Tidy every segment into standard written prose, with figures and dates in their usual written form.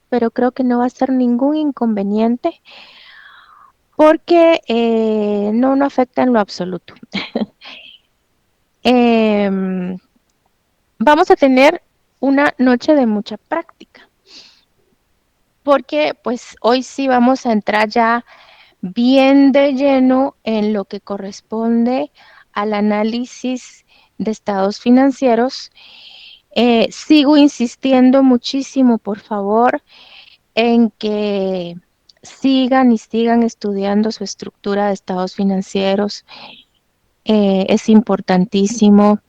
pero creo que no va a ser ningún inconveniente porque no afecta en lo absoluto. Em, Vamos a tener una noche de mucha práctica, porque pues hoy sí vamos a entrar ya bien de lleno en lo que corresponde al análisis de estados financieros. Sigo insistiendo muchísimo, por favor, en que sigan y sigan estudiando su estructura de estados financieros. Es importantísimo.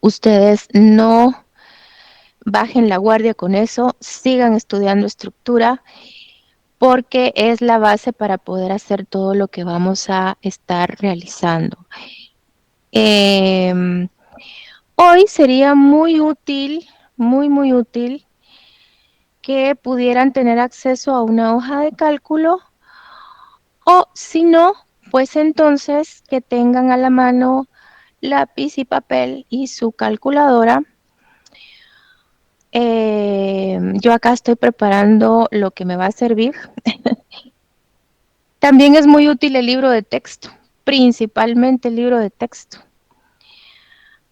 Ustedes no bajen la guardia con eso, sigan estudiando estructura porque es la base para poder hacer todo lo que vamos a estar realizando. Eh, Hoy sería muy útil que pudieran tener acceso a una hoja de cálculo o si no, pues entonces que tengan a la mano lápiz y papel y su calculadora. Yo acá estoy preparando lo que me va a servir. También es muy útil el libro de texto, principalmente el libro de texto.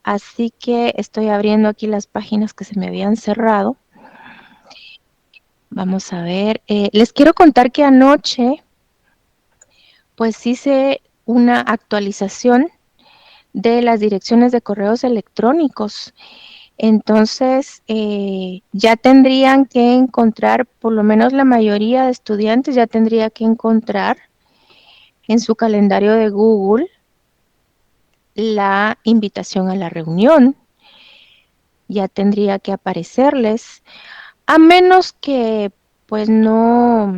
Así que estoy abriendo aquí las páginas que se me habían cerrado. Vamos a ver. Les quiero contar que anoche, pues hice una actualización de las direcciones de correos electrónicos. Entonces, ya tendrían que encontrar, por lo menos la mayoría de estudiantes ya tendría que encontrar en su calendario de Google la invitación a la reunión. Ya tendría que aparecerles, a menos que pues no,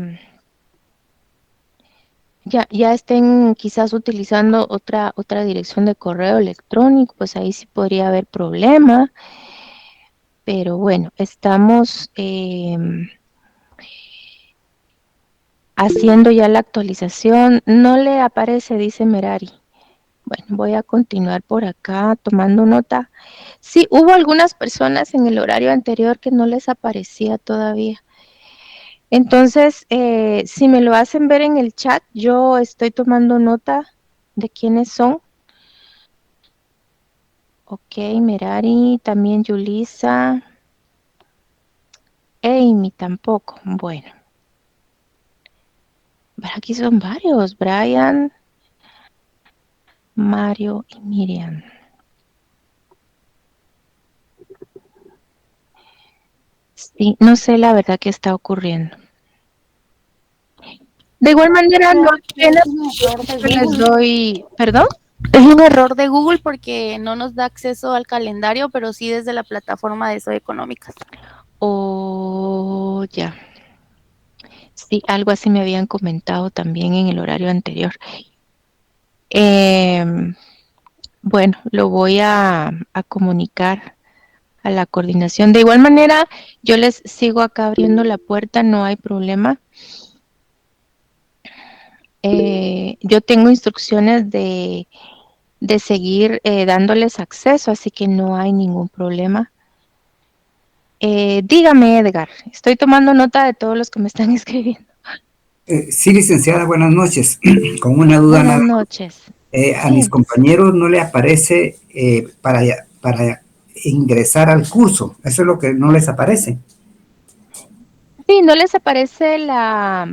ya estén quizás utilizando otra dirección de correo electrónico, pues ahí sí podría haber problema. Pero bueno, estamos haciendo ya la actualización. No le aparece, dice Merari. Bueno, voy a continuar por acá tomando nota. Sí, hubo algunas personas en el horario anterior que no les aparecía todavía. Entonces, si me lo hacen ver en el chat, yo estoy tomando nota de quiénes son. Ok, Merari, también Yulisa, Amy tampoco. Bueno, aquí son varios, Brian, Mario y Miriam. Sí, no sé la verdad qué está ocurriendo. De igual manera, no hay Que pena, es un error de les Google. doy, ¿perdón? Es un error de Google porque no nos da acceso al calendario, pero sí desde la plataforma de Soy Económicas. O ya, sí, algo así me habían comentado también en el horario anterior. Eh, bueno, lo voy a comunicar a la coordinación. De igual manera, yo les sigo acá abriendo la puerta, no hay problema. Yo tengo instrucciones de seguir dándoles acceso, así que no hay ningún problema. Dígame, Edgar, estoy tomando nota de todos los que me están escribiendo. Sí, licenciada, buenas noches. Con una duda Buenas nada. noches. A mis Sí, compañeros no le aparece para ingresar al curso. Eso es lo que no les aparece. sí, ¿no les aparece la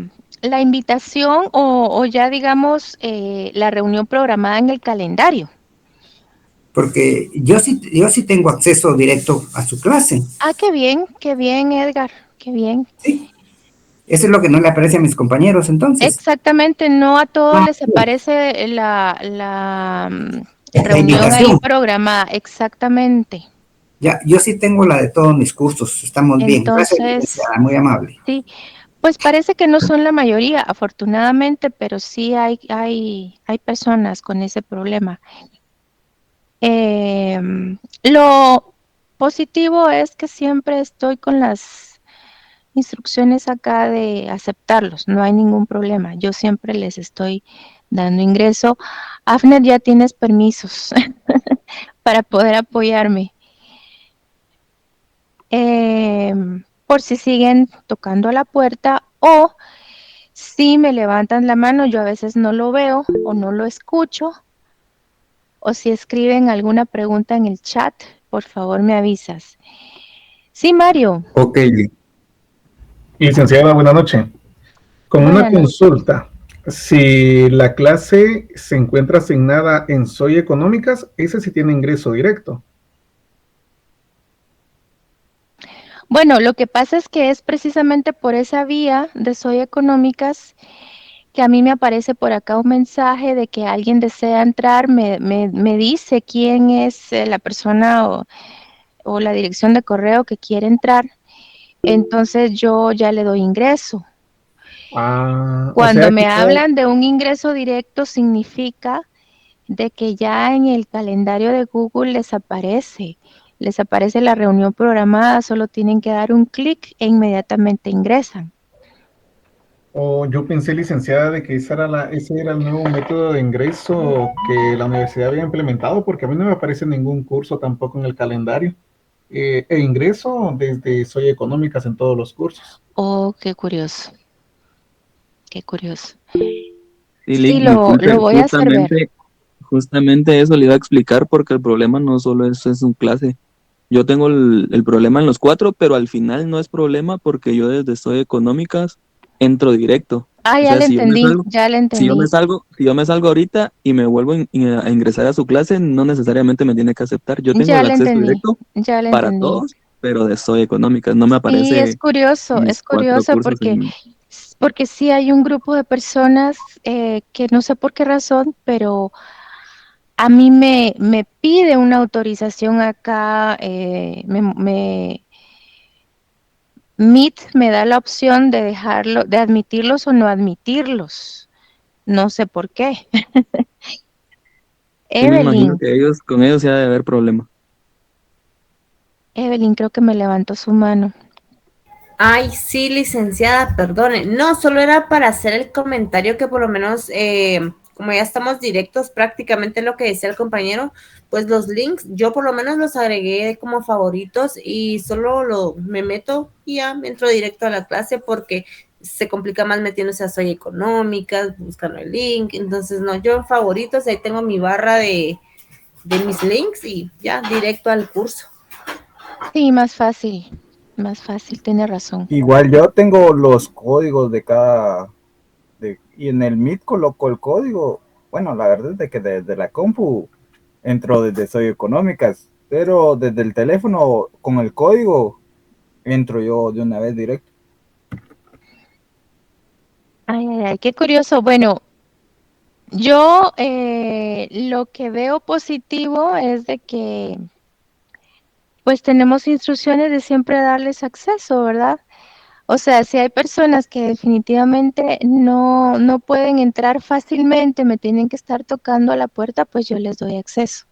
invitación o ya digamos la reunión programada en el calendario? Porque yo sí tengo acceso directo a su clase. Ah, qué bien, Edgar, qué bien. ¿Sí? Eso es lo que no le aparece a mis compañeros entonces. Exactamente, no a todos Ah, les sí. aparece la La reunión ahí invitación. programada, exactamente. Ya, yo sí tengo la de todos mis cursos. Estamos bien. Gracias, Entonces, licenciada. Muy amable. sí, pues parece que no son la mayoría, afortunadamente, pero sí hay personas con ese problema. Lo positivo es que siempre estoy con las instrucciones acá de aceptarlos, no hay ningún problema. Yo siempre les estoy dando ingreso. Afner, ya tienes permisos para poder apoyarme. por si siguen tocando a la puerta o si me levantan la mano, yo a veces no lo veo o no lo escucho, o si escriben alguna pregunta en el chat, por favor me avisas. Sí, Mario. Ok, licenciada, buenas noches. Con una Buenas noches. consulta, si la clase se encuentra asignada en Soy Económicas, ese sí tiene ingreso directo. Bueno, lo que pasa es que es precisamente por esa vía de Soy Económicas que a mí me aparece por acá un mensaje de que alguien desea entrar, me dice quién es la persona o la dirección de correo que quiere entrar, entonces yo ya le doy ingreso. O Cuando sea me que hablan de un ingreso directo significa de que ya en el calendario de Google les aparece la reunión programada, solo tienen que dar un clic e inmediatamente ingresan. yo pensé, licenciada, de que ese era el nuevo método de ingreso que la universidad había implementado, porque a mí no me aparece ningún curso tampoco en el calendario. E ingreso desde Soy Económicas en todos los cursos. Oh, qué curioso, qué curioso. Sí, Sí, Link, lo disculpe, voy a hacer ver. justamente eso le iba a explicar porque el problema no solo es un clase. Yo tengo el problema en los cuatro, pero al final no es problema porque yo desde Soy Económicas entro directo. Ah, O ya sea, le entendí, ya le entendí. si yo me salgo ahorita y me vuelvo a ingresar a su clase, no necesariamente me tiene que aceptar. Yo tengo Ya el le acceso entendí, directo ya le para entendí. todos, pero de Soy Económicas. No me Sí, aparece mis es cuatro curioso cursos en... porque sí hay un grupo de personas que no sé por qué razón, pero a mí me pide una autorización acá, Meet me da la opción de dejarlo, de admitirlos o no admitirlos. No sé por qué. Sí, me imagino Evelyn, que con ellos sí ha de haber problema. Evelyn creo que me levantó su mano. Ay, sí, licenciada, perdone. No, solo era para hacer el comentario que por lo menos, como ya estamos directos, prácticamente lo que decía el compañero, pues los links, yo por lo menos los agregué como favoritos y solo me meto y ya me entro directo a la clase porque se complica más metiéndose a Soy Económicas, buscando el link. Entonces, no, yo en favoritos, ahí tengo mi barra de mis links y ya directo al curso. Sí, más fácil, tiene razón. Igual yo tengo los códigos de y en el Meet coloco el código. Bueno, la verdad es de que desde la compu entro desde Soy Económicas, pero desde el teléfono con el código entro yo de una vez directo. Ay, ay, ay, qué curioso. Bueno, yo lo que veo positivo es de que pues tenemos instrucciones de siempre darles acceso, ¿verdad? O sea, si hay personas que definitivamente no pueden entrar fácilmente, me tienen que estar tocando a la puerta, pues yo les doy acceso.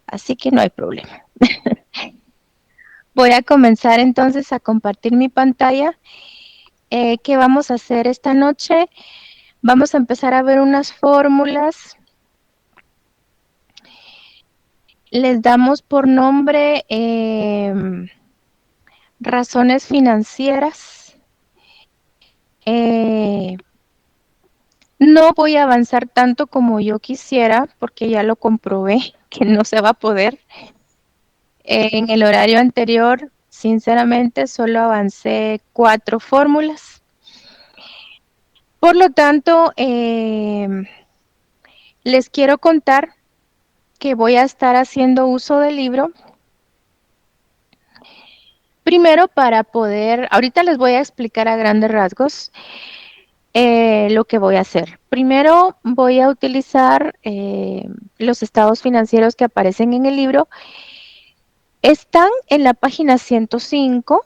Así que no hay problema. Voy a comenzar entonces a compartir mi pantalla. ¿Qué vamos a hacer esta noche? Vamos a empezar a ver unas fórmulas. Les damos por nombre razones financieras. No voy a avanzar tanto como yo quisiera porque ya lo comprobé que no se va a poder. En el horario anterior, sinceramente, solo avancé 4 fórmulas. Por lo tanto, les quiero contar que voy a estar haciendo uso del libro. Primero para poder, ahorita les voy a explicar a grandes rasgos lo que voy a hacer. Primero voy a utilizar los estados financieros que aparecen en el libro. Están en la página 105,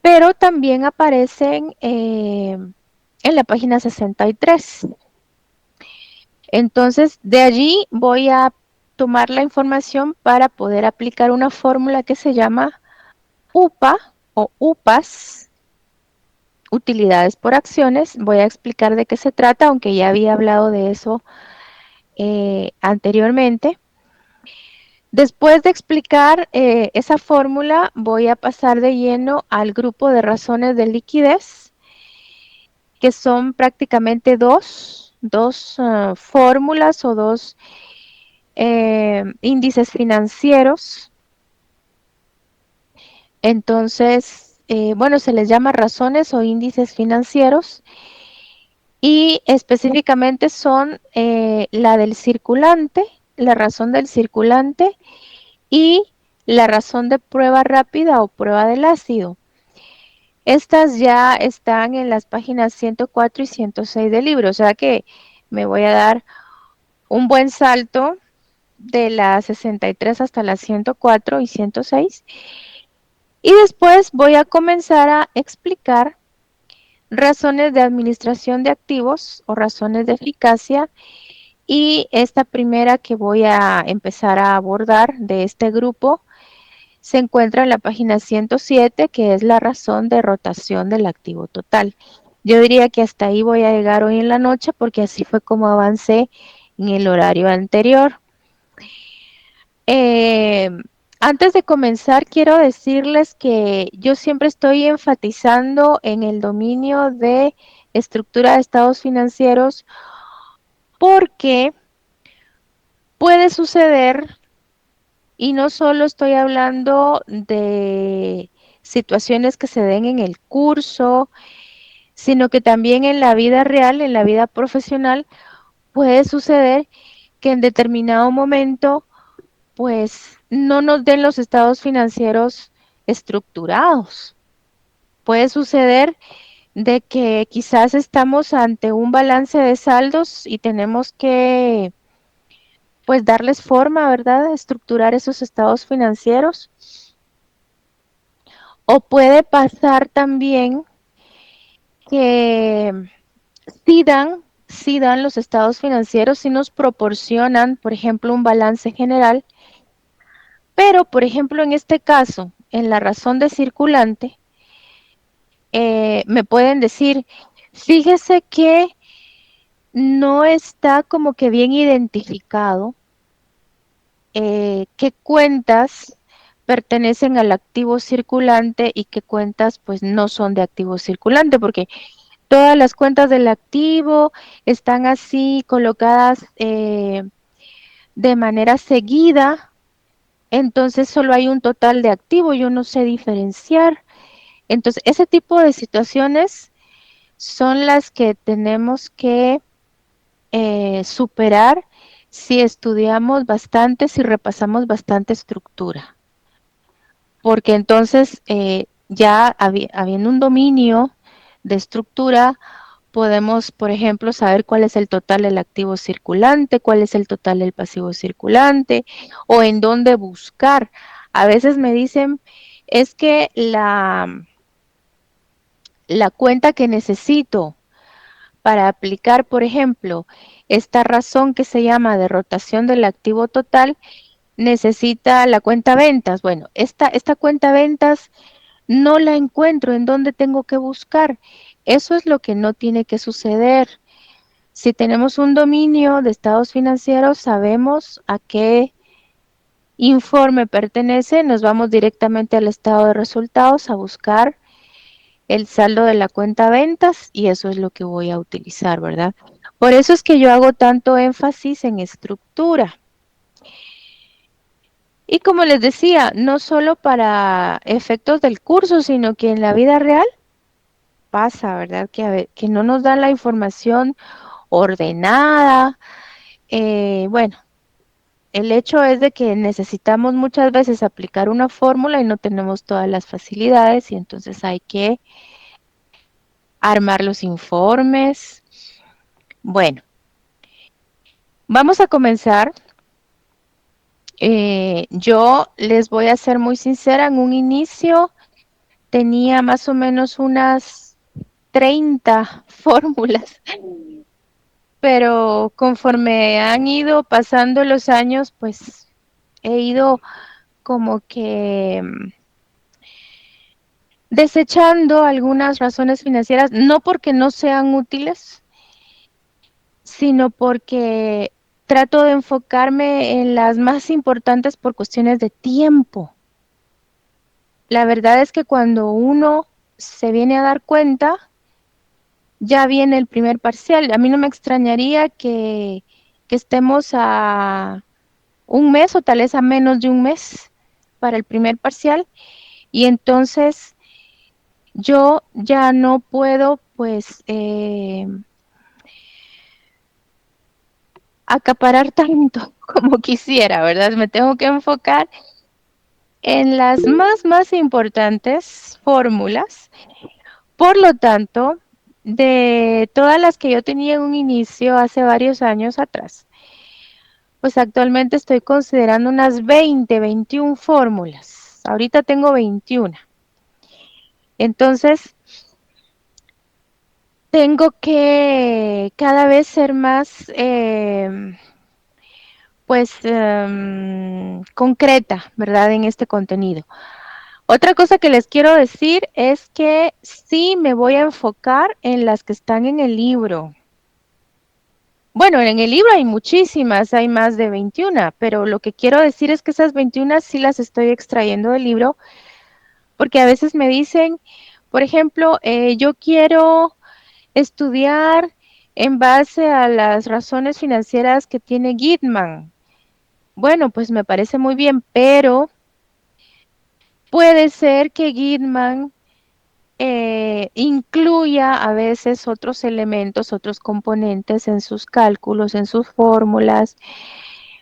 pero también aparecen en la página 63. Entonces, de allí voy a tomar la información para poder aplicar una fórmula que se llama UPA o UPAS, utilidades por acciones. Voy a explicar de qué se trata, aunque ya había hablado de eso anteriormente. Después de explicar esa fórmula, voy a pasar de lleno al grupo de razones de liquidez, que son prácticamente dos fórmulas o dos índices financieros. Entonces, bueno, se les llama razones o índices financieros y específicamente son la del circulante, la razón del circulante y la razón de prueba rápida o prueba del ácido. Estas ya están en las páginas 104 y 106 del libro, o sea que me voy a dar un buen salto de la 63 hasta la 104 y 106. Y después voy a comenzar a explicar razones de administración de activos o razones de eficacia. Y esta primera que voy a empezar a abordar de este grupo se encuentra en la página 107, que es la razón de rotación del activo total. Yo diría que hasta ahí voy a llegar hoy en la noche porque así fue como avancé en el horario anterior. Antes de comenzar, quiero decirles que yo siempre estoy enfatizando en el dominio de estructura de estados financieros porque puede suceder, y no solo estoy hablando de situaciones que se den en el curso, sino que también en la vida real, en la vida profesional, puede suceder que en determinado momento pues no nos den los estados financieros estructurados. Puede suceder de que quizás estamos ante un balance de saldos y tenemos que pues darles forma, ¿verdad? Estructurar esos estados financieros. O puede pasar también que sí dan los estados financieros, sí nos proporcionan, por ejemplo, un balance general. Pero, por ejemplo, en este caso, en la razón de circulante, me pueden decir, fíjese que no está como que bien identificado qué cuentas pertenecen al activo circulante y qué cuentas pues no son de activo circulante, porque todas las cuentas del activo están así colocadas de manera seguida. Entonces solo hay un total de activo, yo no sé diferenciar. Entonces ese tipo de situaciones son las que tenemos que superar si estudiamos bastante, si repasamos bastante estructura. Porque entonces ya habiendo un dominio de estructura, podemos, por ejemplo, saber cuál es el total del activo circulante, cuál es el total del pasivo circulante o en dónde buscar. A veces me dicen, es que la cuenta que necesito para aplicar, por ejemplo, esta razón que se llama de rotación del activo total, necesita la cuenta ventas. Bueno, esta cuenta ventas no la encuentro, ¿en dónde tengo que buscar? Eso es lo que no tiene que suceder. Si tenemos un dominio de estados financieros, sabemos a qué informe pertenece, nos vamos directamente al estado de resultados a buscar el saldo de la cuenta ventas y eso es lo que voy a utilizar, ¿verdad? Por eso es que yo hago tanto énfasis en estructura. Y como les decía, no solo para efectos del curso, sino que en la vida real pasa, ¿verdad? Que no nos dan la información ordenada. Bueno, el hecho es de que necesitamos muchas veces aplicar una fórmula y no tenemos todas las facilidades y entonces hay que armar los informes. Bueno, vamos a comenzar. Yo les voy a ser muy sincera, en un inicio tenía más o menos unas 30 fórmulas, pero conforme han ido pasando los años, pues he ido como que desechando algunas razones financieras, no porque no sean útiles, sino porque trato de enfocarme en las más importantes por cuestiones de tiempo. La verdad es que cuando uno se viene a dar cuenta, ya viene el primer parcial. A mí no me extrañaría que estemos a un mes o tal vez a menos de un mes para el primer parcial, y entonces yo ya no puedo pues acaparar tanto como quisiera, ¿verdad? Me tengo que enfocar en las más importantes fórmulas. Por lo tanto, de todas las que yo tenía en un inicio hace varios años atrás, pues actualmente estoy considerando unas 20, 21 fórmulas. Ahorita tengo 21. Entonces, tengo que cada vez ser más, concreta, ¿verdad? En este contenido. Otra cosa que les quiero decir es que sí me voy a enfocar en las que están en el libro. Bueno, en el libro hay muchísimas, hay más de 21, pero lo que quiero decir es que esas 21 sí las estoy extrayendo del libro, porque a veces me dicen, por ejemplo, yo quiero estudiar en base a las razones financieras que tiene Gitman. Bueno, pues me parece muy bien, pero puede ser que Gitman incluya a veces otros elementos, otros componentes en sus cálculos, en sus fórmulas.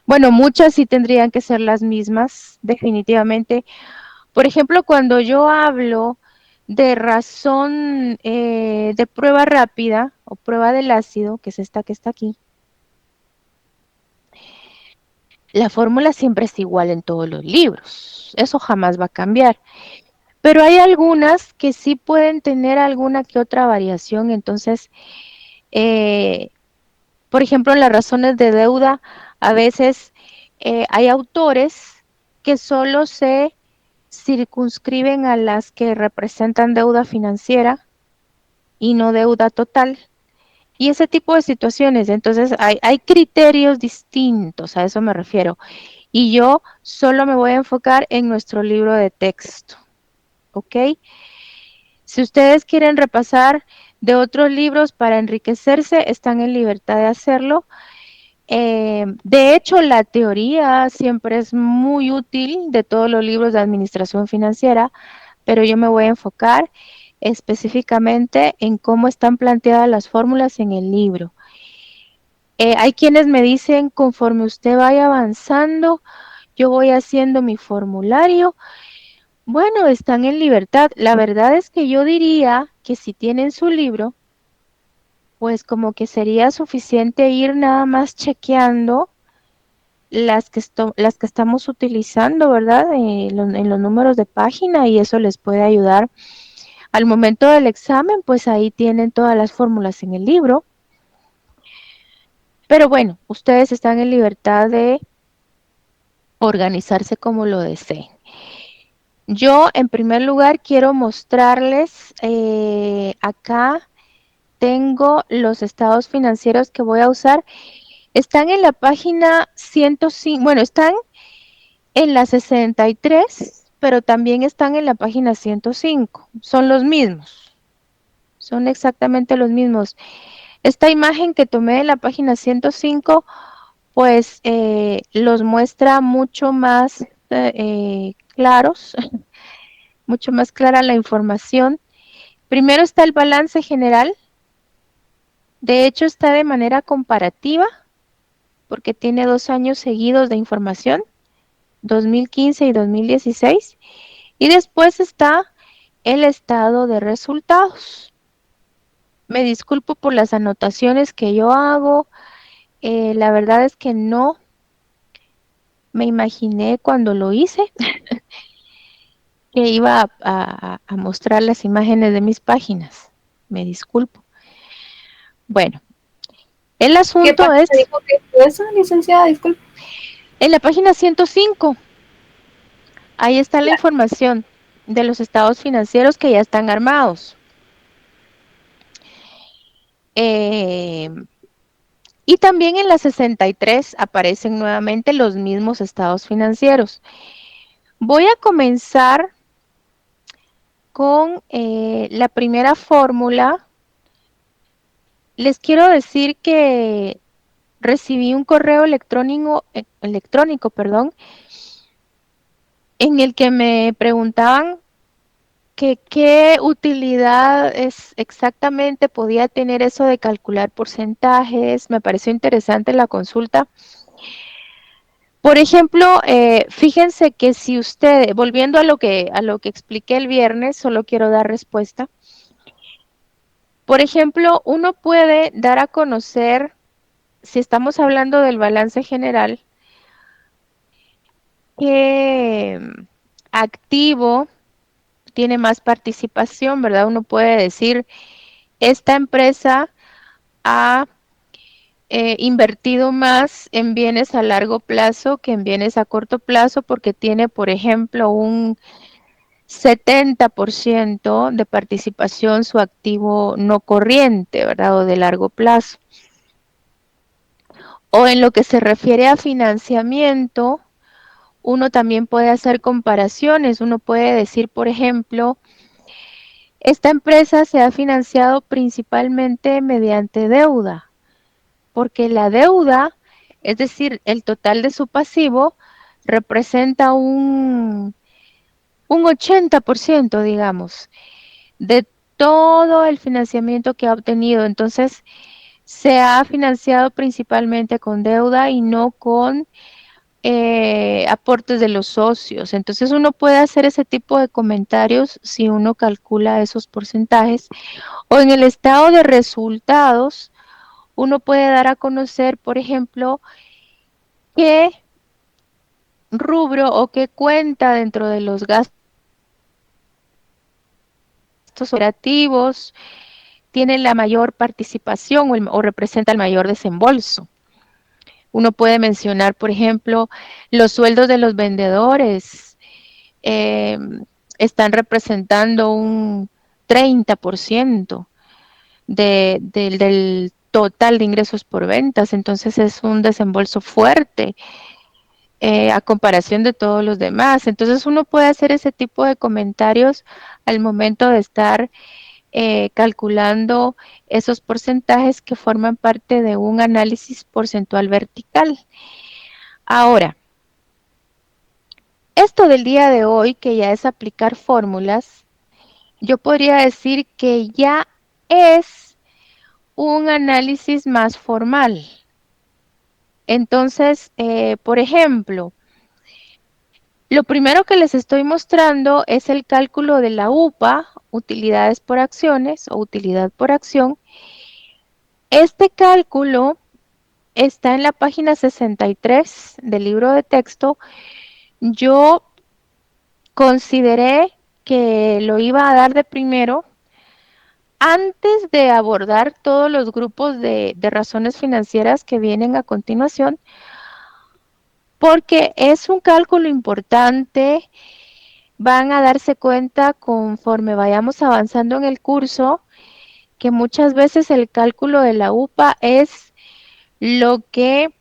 Bueno, muchas sí tendrían que ser las mismas, definitivamente. Por ejemplo, cuando yo hablo de razón de prueba rápida o prueba del ácido, que es esta que está aquí, la fórmula siempre es igual en todos los libros. Eso jamás va a cambiar. Pero hay algunas que sí pueden tener alguna que otra variación. Entonces, por ejemplo, en las razones de deuda, a veces hay autores que solo se circunscriben a las que representan deuda financiera y no deuda total. Y ese tipo de situaciones, entonces hay criterios distintos, a eso me refiero. Y yo solo me voy a enfocar en nuestro libro de texto, ¿ok? Si ustedes quieren repasar de otros libros para enriquecerse, están en libertad de hacerlo. De hecho, la teoría siempre es muy útil de todos los libros de administración financiera, pero yo me voy a enfocar específicamente en cómo están planteadas las fórmulas en el libro. Hay quienes me dicen, conforme usted vaya avanzando, yo voy haciendo mi formulario. Bueno, están en libertad. La verdad es que yo diría que si tienen su libro, pues como que sería suficiente ir nada más chequeando las que estamos utilizando, ¿verdad? En los números de página, y eso les puede ayudar. Al momento del examen, pues ahí tienen todas las fórmulas en el libro. Pero bueno, ustedes están en libertad de organizarse como lo deseen. Yo, en primer lugar, quiero mostrarles, acá tengo los estados financieros que voy a usar. Están en la página 105, bueno, están en la 63, pero también están en la página 105. Son los mismos, son exactamente los mismos. Esta imagen que tomé en la página 105, pues los muestra mucho más claros, mucho más clara la información. Primero está el balance general. De hecho, está de manera comparativa porque tiene 2 años seguidos de información, 2015 y 2016. Y después está el estado de resultados. Me disculpo por las anotaciones que yo hago. La verdad es que no me imaginé cuando lo hice que iba a mostrar las imágenes de mis páginas. Me disculpo. Bueno, el ¿Qué asunto página es dijo que fue eso, licenciada? Disculpe. en la página 105. Ahí está la información de los estados financieros que ya están armados. Y también en la 63 aparecen nuevamente los mismos estados financieros. Voy a comenzar con la primera fórmula. Les quiero decir que recibí un correo electrónico, en el que me preguntaban que qué utilidad exactamente podía tener eso de calcular porcentajes. Me pareció interesante la consulta. Por ejemplo, fíjense que si usted, volviendo a lo que expliqué el viernes, solo quiero dar respuesta. Por ejemplo, uno puede dar a conocer, si estamos hablando del balance general, qué activo tiene más participación, ¿verdad? Uno puede decir, esta empresa ha invertido más en bienes a largo plazo que en bienes a corto plazo porque tiene, por ejemplo, un 70% de participación su activo no corriente, ¿verdad? O de largo plazo. O en lo que se refiere a financiamiento, uno también puede hacer comparaciones. Uno puede decir, por ejemplo, esta empresa se ha financiado principalmente mediante deuda, porque la deuda, es decir, el total de su pasivo, representa un 80%, digamos, de todo el financiamiento que ha obtenido. Entonces, se ha financiado principalmente con deuda y no con aportes de los socios. Entonces, uno puede hacer ese tipo de comentarios si uno calcula esos porcentajes. O en el estado de resultados, uno puede dar a conocer, por ejemplo, qué rubro o qué cuenta dentro de los gastos operativos tiene la mayor participación o representa el mayor desembolso. Uno puede mencionar, por ejemplo, los sueldos de los vendedores están representando un 30% del total de ingresos por ventas, entonces es un desembolso fuerte a comparación de todos los demás. Entonces uno puede hacer ese tipo de comentarios al momento de estar calculando esos porcentajes que forman parte de un análisis porcentual vertical. Ahora, esto del día de hoy, que ya es aplicar fórmulas, yo podría decir que ya es un análisis más formal. Entonces, por ejemplo, lo primero que les estoy mostrando es el cálculo de la UPA, utilidades por acciones o utilidad por acción. Este cálculo está en la página 63 del libro de texto. Yo consideré que lo iba a dar de primero antes de abordar todos los grupos de razones financieras que vienen a continuación, porque es un cálculo importante. Van a darse cuenta conforme vayamos avanzando en el curso que muchas veces el cálculo de la UPA es lo que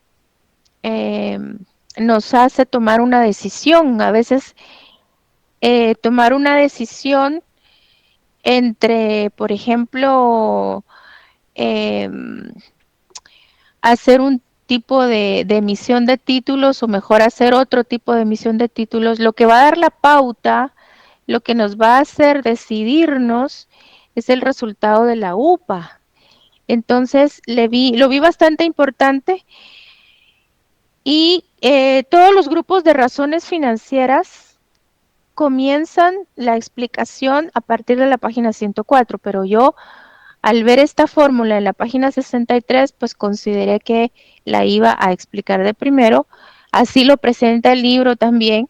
nos hace tomar una decisión. A veces tomar una decisión entre, por ejemplo, hacer un tipo de emisión de títulos o mejor hacer otro tipo de emisión de títulos, lo que va a dar la pauta, lo que nos va a hacer decidirnos es el resultado de la UPA. Entonces lo vi bastante importante y todos los grupos de razones financieras comienzan la explicación a partir de la página 104, pero yo al ver esta fórmula en la página 63, pues consideré que la iba a explicar de primero. Así lo presenta el libro también.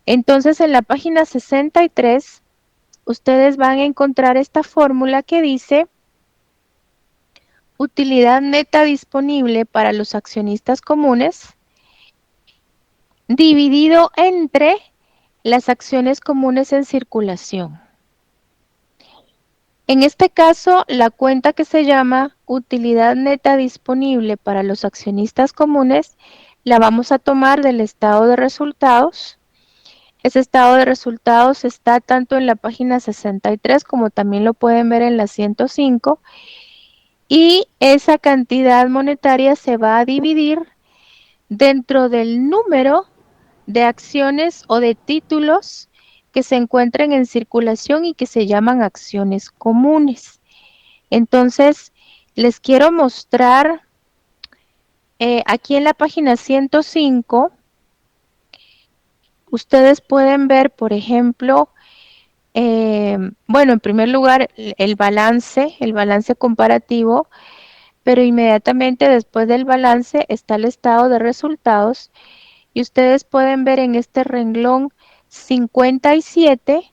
Entonces, en la página 63, ustedes van a encontrar esta fórmula que dice utilidad neta disponible para los accionistas comunes dividido entre las acciones comunes en circulación. En este caso, la cuenta que se llama utilidad neta disponible para los accionistas comunes la vamos a tomar del estado de resultados. Ese estado de resultados está tanto en la página 63 como también lo pueden ver en la 105. Y esa cantidad monetaria se va a dividir dentro del número de acciones o de títulos que se encuentran en circulación y que se llaman acciones comunes. Entonces, les quiero mostrar aquí en la página 105, ustedes pueden ver, por ejemplo, bueno, en primer lugar, el balance comparativo, pero inmediatamente después del balance está el estado de resultados y ustedes pueden ver en este renglón 57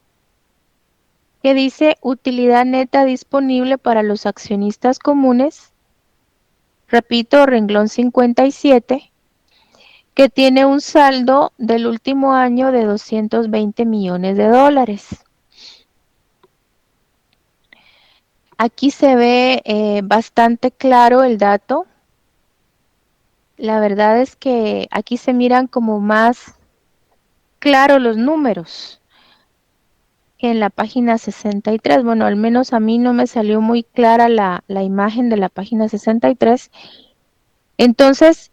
que dice utilidad neta disponible para los accionistas comunes. Repito, renglón 57, que tiene un saldo del último año de 220 millones de dólares. Aquí se ve bastante claro el dato. La verdad es que aquí se miran como más claros los números que en la página 63. Bueno, al menos a mí no me salió muy clara la imagen de la página 63. Entonces,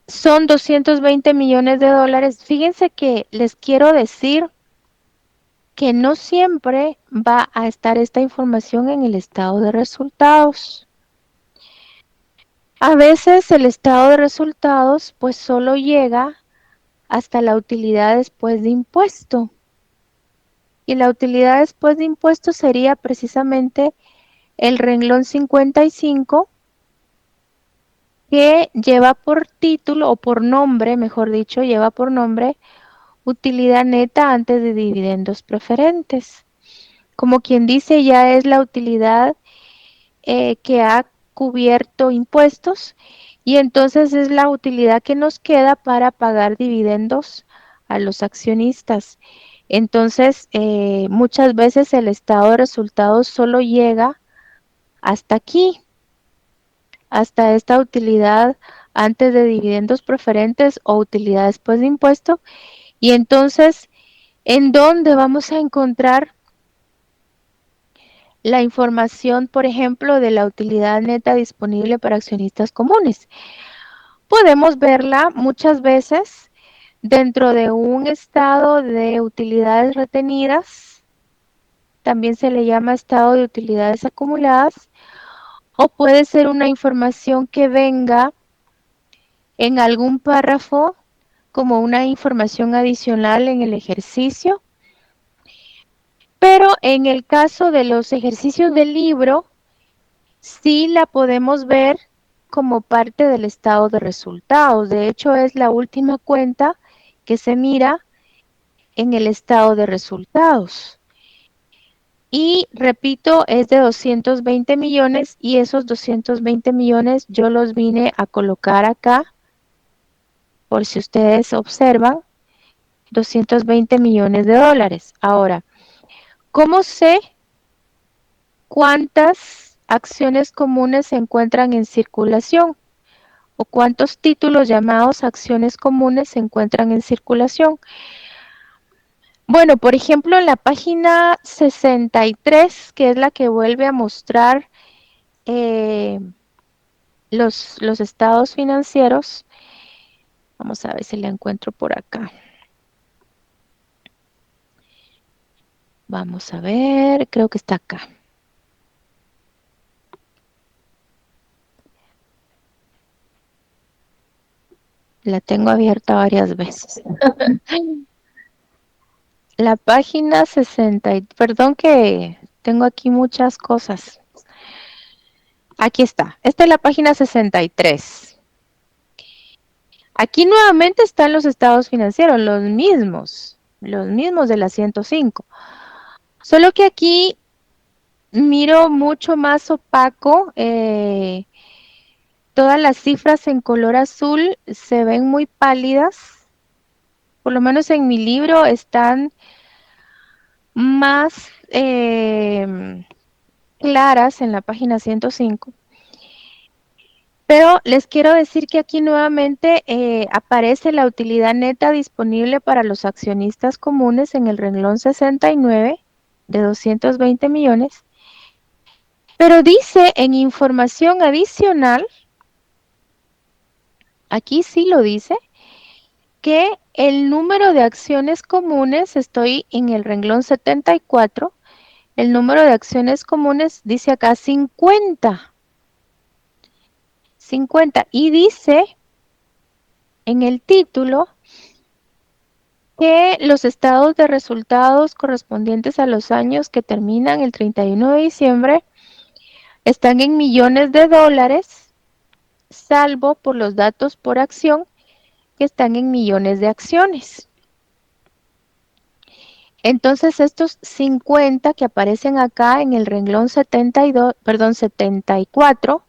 son 220 millones de dólares. Fíjense que les quiero decir que no siempre va a estar esta información en el estado de resultados. A veces el estado de resultados pues solo llega hasta la utilidad después de impuesto. Y la utilidad después de impuesto sería precisamente el renglón 55, que lleva por título o por nombre, mejor dicho, lleva por nombre utilidad neta antes de dividendos preferentes. Como quien dice, ya es la utilidad que ha cubierto impuestos y entonces es la utilidad que nos queda para pagar dividendos a los accionistas. Entonces, muchas veces el estado de resultados solo llega hasta aquí, hasta esta utilidad antes de dividendos preferentes o utilidad después de impuesto. Y entonces, ¿en dónde vamos a encontrar la información, por ejemplo, de la utilidad neta disponible para accionistas comunes? Podemos verla muchas veces dentro de un estado de utilidades retenidas, también se le llama estado de utilidades acumuladas, o puede ser una información que venga en algún párrafo como una información adicional en el ejercicio. Pero en el caso de los ejercicios del libro, sí la podemos ver como parte del estado de resultados. De hecho, es la última cuenta que se mira en el estado de resultados. Y repito, es de 220 millones y esos 220 millones yo los vine a colocar acá, por si ustedes observan, 220 millones de dólares. Ahora, ¿cómo sé cuántas acciones comunes se encuentran en circulación? ¿O cuántos títulos llamados acciones comunes se encuentran en circulación? Bueno, por ejemplo, en la página 63, que es la que vuelve a mostrar los estados financieros, vamos a ver si la encuentro por acá. Vamos a ver, creo que está acá. La tengo abierta varias veces. La página 60, perdón que tengo aquí muchas cosas. Aquí está, esta es la página 63. Aquí nuevamente están los estados financieros, los mismos de la 105. Solo que aquí miro mucho más opaco, todas las cifras en color azul se ven muy pálidas, por lo menos en mi libro están más claras en la página 105. Pero les quiero decir que aquí nuevamente aparece la utilidad neta disponible para los accionistas comunes en el renglón 69 de 220 millones. Pero dice en información adicional, aquí sí lo dice, que el número de acciones comunes, estoy en el renglón 74, el número de acciones comunes dice acá 50. 50. Y dice en el título que los estados de resultados correspondientes a los años que terminan el 31 de diciembre están en millones de dólares, salvo por los datos por acción que están en millones de acciones. Entonces estos 50 que aparecen acá en el renglón 74,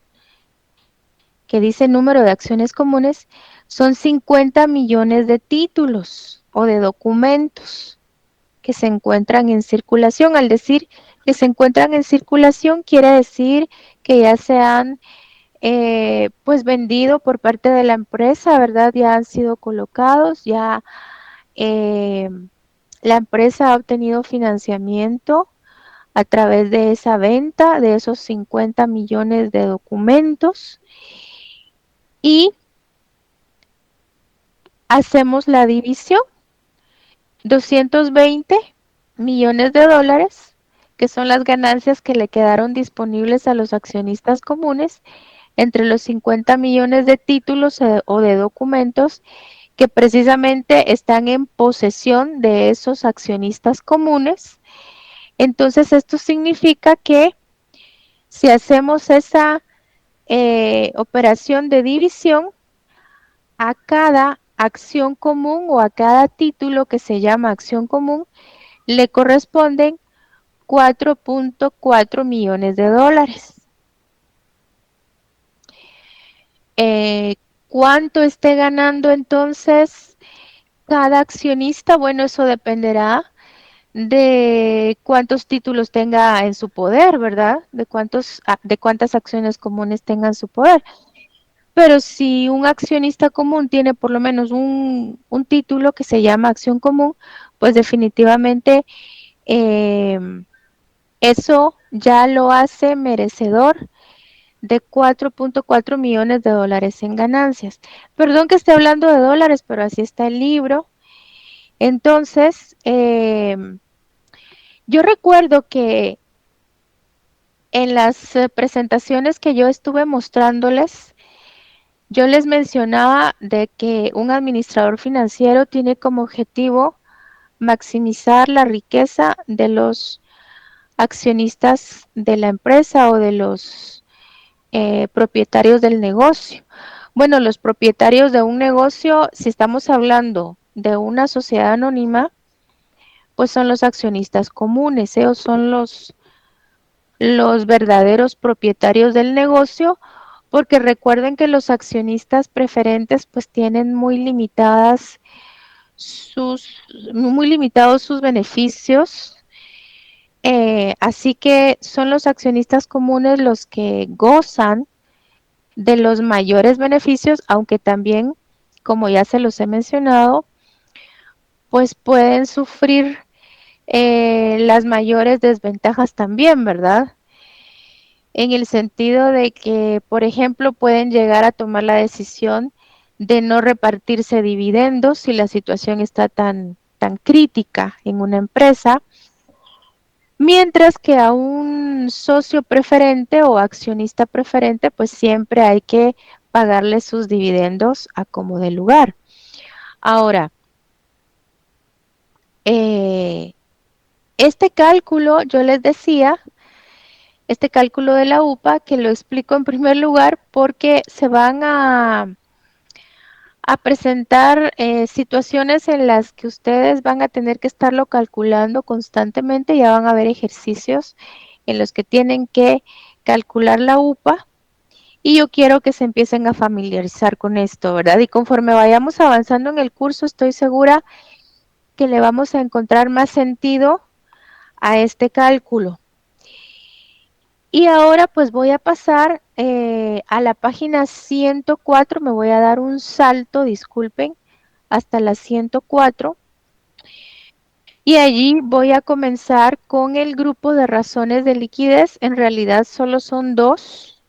que dice número de acciones comunes, son 50 millones de títulos o de documentos que se encuentran en circulación. Al decir que se encuentran en circulación, quiere decir que ya se han pues vendido por parte de la empresa, ¿verdad? Ya han sido colocados, ya la empresa ha obtenido financiamiento a través de esa venta de esos 50 millones de documentos y hacemos la división. 220 millones de dólares, que son las ganancias que le quedaron disponibles a los accionistas comunes, entre los 50 millones de títulos o de documentos que precisamente están en posesión de esos accionistas comunes. Entonces esto significa que si hacemos esa operación de división, a cada acción común o a cada título que se llama acción común le corresponden 4.4 millones de dólares. ¿Cuánto esté ganando entonces cada accionista? Bueno, eso dependerá de cuántos títulos tenga en su poder, ¿verdad? De cuántas acciones comunes tenga en su poder. Pero si un accionista común tiene por lo menos un título que se llama acción común, pues definitivamente eso ya lo hace merecedor de 4.4 millones de dólares en ganancias. Perdón que esté hablando de dólares, pero así está el libro. Entonces, yo recuerdo que en las presentaciones que yo estuve mostrándoles, yo les mencionaba de que un administrador financiero tiene como objetivo maximizar la riqueza de los accionistas de la empresa o de los propietarios del negocio. Bueno, los propietarios de un negocio, si estamos hablando de una sociedad anónima, pues son los accionistas comunes, ellos son los verdaderos propietarios del negocio, porque recuerden que los accionistas preferentes pues tienen muy limitados sus beneficios, así que son los accionistas comunes los que gozan de los mayores beneficios, aunque también, como ya se los he mencionado, pues pueden sufrir las mayores desventajas también, ¿verdad? En el sentido de que, por ejemplo, pueden llegar a tomar la decisión de no repartirse dividendos si la situación está tan crítica en una empresa, mientras que a un socio preferente o accionista preferente, pues siempre hay que pagarle sus dividendos a como de lugar. Ahora, este cálculo, yo les decía, este cálculo de la UPA, que lo explico en primer lugar porque se van a presentar situaciones en las que ustedes van a tener que estarlo calculando constantemente. Ya van a haber ejercicios en los que tienen que calcular la UPA y yo quiero que se empiecen a familiarizar con esto, ¿verdad? Y conforme vayamos avanzando en el curso, estoy segura que le vamos a encontrar más sentido a este cálculo. Y ahora pues voy a pasar a la página 104, me voy a dar un salto, disculpen, hasta la 104. Y allí voy a comenzar con el grupo de razones de liquidez. En realidad solo son dos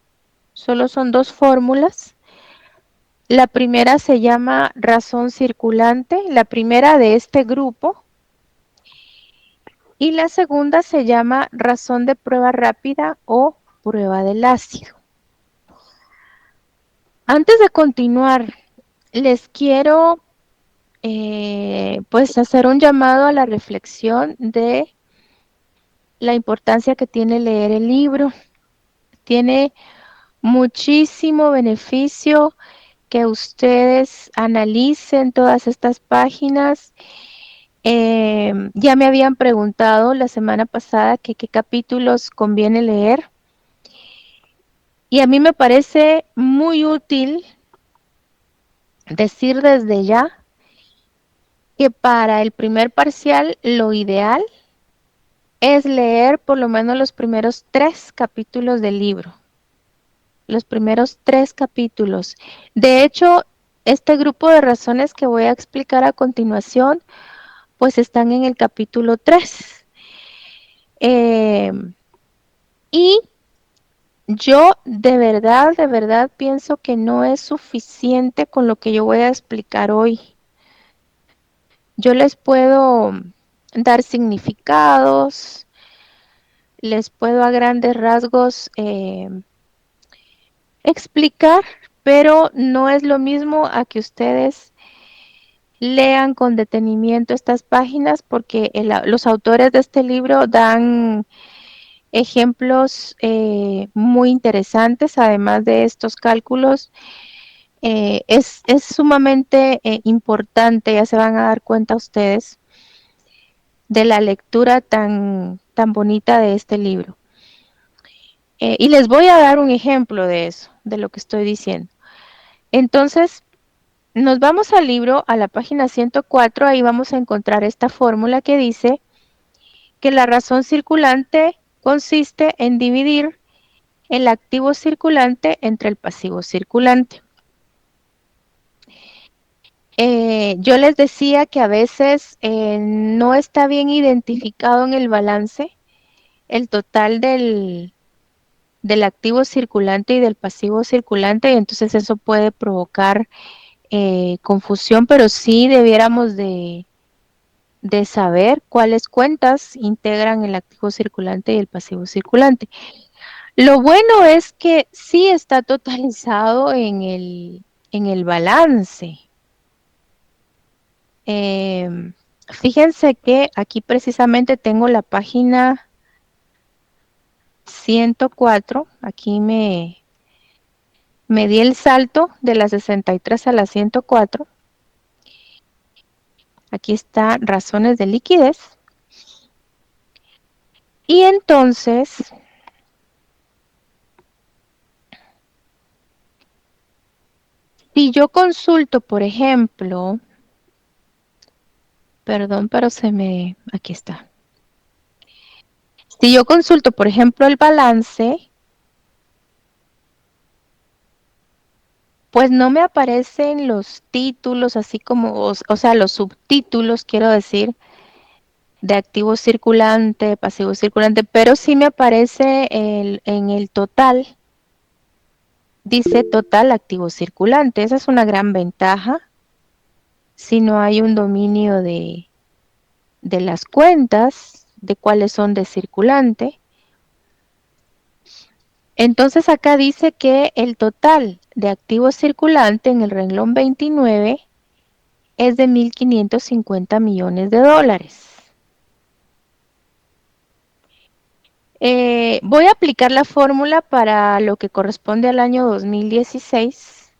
fórmulas. La primera se llama razón circulante, la primera de este grupo. Y la segunda se llama razón de prueba rápida o prueba del ácido. Antes de continuar, les quiero pues hacer un llamado a la reflexión de la importancia que tiene leer el libro. Tiene muchísimo beneficio que ustedes analicen todas estas páginas. Ya me habían preguntado la semana pasada que qué capítulos conviene leer. Y a mí me parece muy útil decir desde ya que para el primer parcial lo ideal es leer por lo menos los primeros 3 capítulos del libro. Los primeros 3 capítulos. De hecho, este grupo de razones que voy a explicar a continuación, pues están en el capítulo 3. Y yo de verdad pienso que no es suficiente con lo que yo voy a explicar hoy. Yo les puedo dar significados, les puedo a grandes rasgos explicar, pero no es lo mismo a que ustedes lean con detenimiento estas páginas porque los autores de este libro dan ejemplos muy interesantes, además de estos cálculos. Es sumamente importante, ya se van a dar cuenta ustedes, de la lectura tan bonita de este libro. Y les voy a dar un ejemplo de eso, de lo que estoy diciendo. Entonces, nos vamos al libro, a la página 104, ahí vamos a encontrar esta fórmula que dice que la razón circulante consiste en dividir el activo circulante entre el pasivo circulante. Yo les decía que a veces no está bien identificado en el balance el total del activo circulante y del pasivo circulante, y entonces eso puede provocar confusión, pero sí debiéramos de saber cuáles cuentas integran el activo circulante y el pasivo circulante. Lo bueno es que sí está totalizado en el balance. Fíjense que aquí precisamente tengo la página 104, aquí me di el salto de la 63 a la 104. Aquí está razones de liquidez. Y entonces, si yo consulto, por ejemplo, perdón, pero aquí está. Si yo consulto, por ejemplo, el balance, pues no me aparecen los títulos, así como, o sea, los subtítulos, quiero decir, de activo circulante, pasivo circulante, pero sí me aparece en el total, dice total activo circulante. Esa es una gran ventaja si no hay un dominio de las cuentas, de cuáles son de circulante. Entonces acá dice que el total de activo circulante en el renglón 29 es de 1.550 millones de dólares. Voy a aplicar la fórmula para lo que corresponde al año 2016.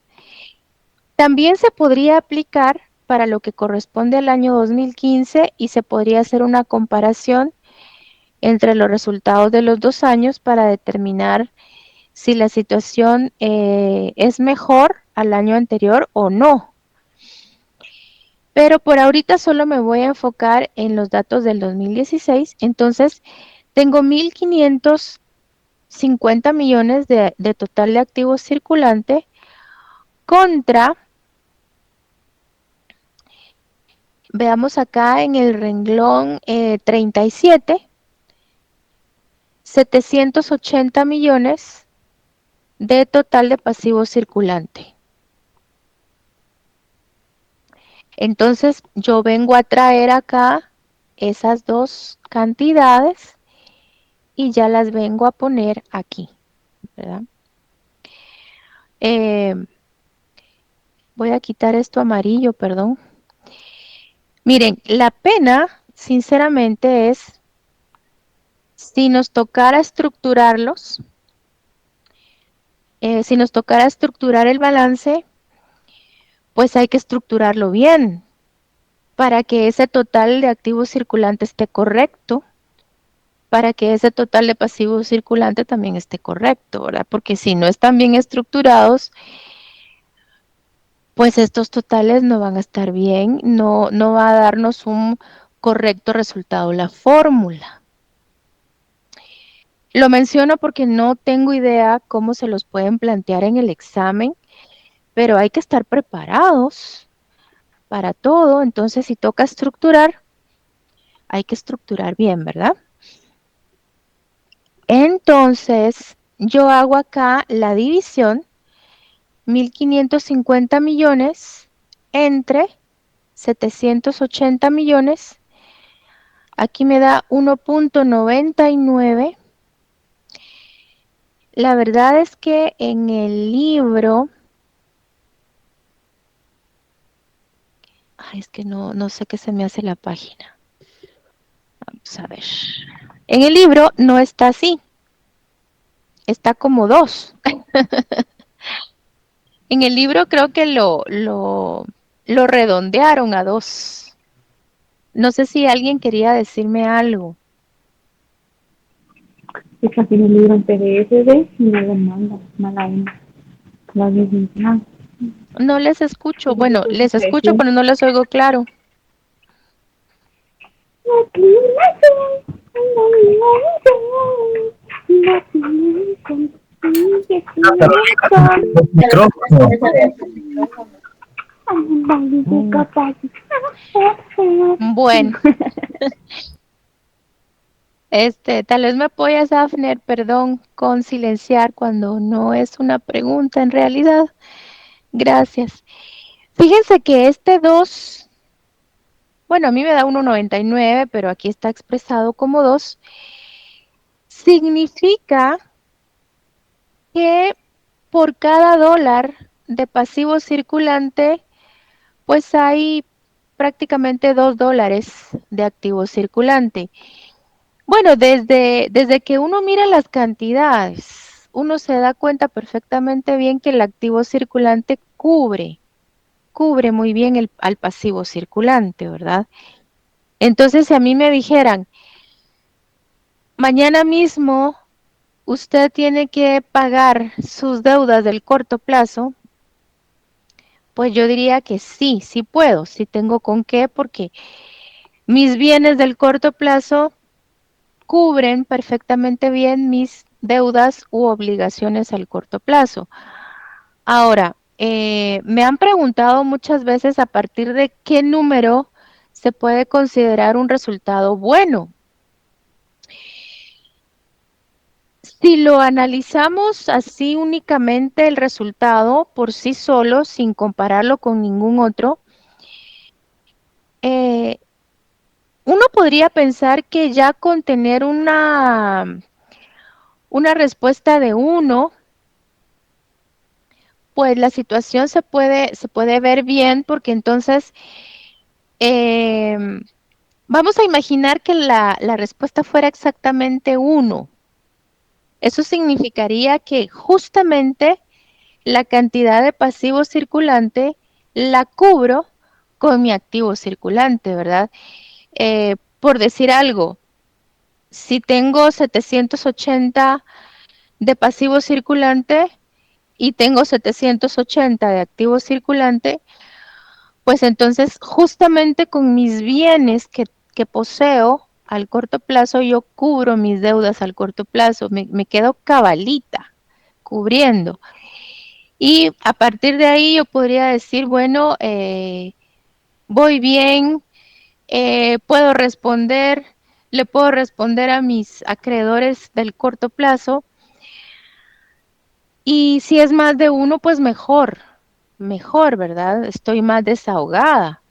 También se podría aplicar para lo que corresponde al año 2015 y se podría hacer una comparación entre los resultados de los 2 años para determinar si la situación es mejor al año anterior o no. Pero por ahorita solo me voy a enfocar en los datos del 2016. Entonces, tengo 1.550 50 millones de total de activos circulante contra, veamos acá en el renglón 37, 780 millones de total de pasivo circulante. Entonces, yo vengo a traer acá esas dos cantidades y ya las vengo a poner aquí, ¿verdad? Voy a quitar esto amarillo, perdón. Miren, la pena, sinceramente, es si nos tocara estructurarlos, si nos tocara estructurar el balance, pues hay que estructurarlo bien para que ese total de activos circulantes esté correcto, para que ese total de pasivos circulante también esté correcto, ¿verdad? Porque si no están bien estructurados, pues estos totales no van a estar bien, no va a darnos un correcto resultado la fórmula. Lo menciono porque no tengo idea cómo se los pueden plantear en el examen, pero hay que estar preparados para todo. Entonces, si toca estructurar, hay que estructurar bien, ¿verdad? Entonces, yo hago acá la división, 1.550 millones entre 780 millones. Aquí me da 1.99. La verdad es que en el libro, es que no sé qué se me hace la página. Vamos a ver. En el libro no está así. Está como 2. En el libro creo que lo redondearon a 2. No sé si alguien quería decirme algo. Es que aquí en el libro en PDF de y no lo manda, mala onda. La misma. No les escucho. Bueno, les escucho, pero no les oigo claro. Bueno. Tal vez me apoyas, Afner, perdón, con silenciar cuando no es una pregunta en realidad. Gracias. Fíjense que este 2, bueno, a mí me da 1.99, pero aquí está expresado como 2, significa que por cada dólar de pasivo circulante, pues hay prácticamente $2 de activo circulante. Bueno, desde que uno mira las cantidades, uno se da cuenta perfectamente bien que el activo circulante cubre muy bien al pasivo circulante, ¿verdad? Entonces, si a mí me dijeran, mañana mismo usted tiene que pagar sus deudas del corto plazo, pues yo diría que sí puedo, sí tengo con qué, porque mis bienes del corto plazo cubren perfectamente bien mis deudas u obligaciones al corto plazo. Ahora, me han preguntado muchas veces a partir de qué número se puede considerar un resultado bueno. Si lo analizamos así únicamente el resultado por sí solo, sin compararlo con ningún otro, uno podría pensar que ya con tener una respuesta de 1, pues la situación se puede ver bien, porque entonces vamos a imaginar que la respuesta fuera exactamente 1. Eso significaría que justamente la cantidad de pasivo circulante la cubro con mi activo circulante, ¿verdad? Por decir algo, si tengo 780 de pasivo circulante y tengo 780 de activo circulante, pues entonces justamente con mis bienes que poseo al corto plazo, yo cubro mis deudas al corto plazo, me quedo cabalita cubriendo. Y a partir de ahí yo podría decir, bueno, voy bien, puedo responder, le puedo responder a mis acreedores del corto plazo. Y si es más de uno, pues mejor, ¿verdad? Estoy más desahogada.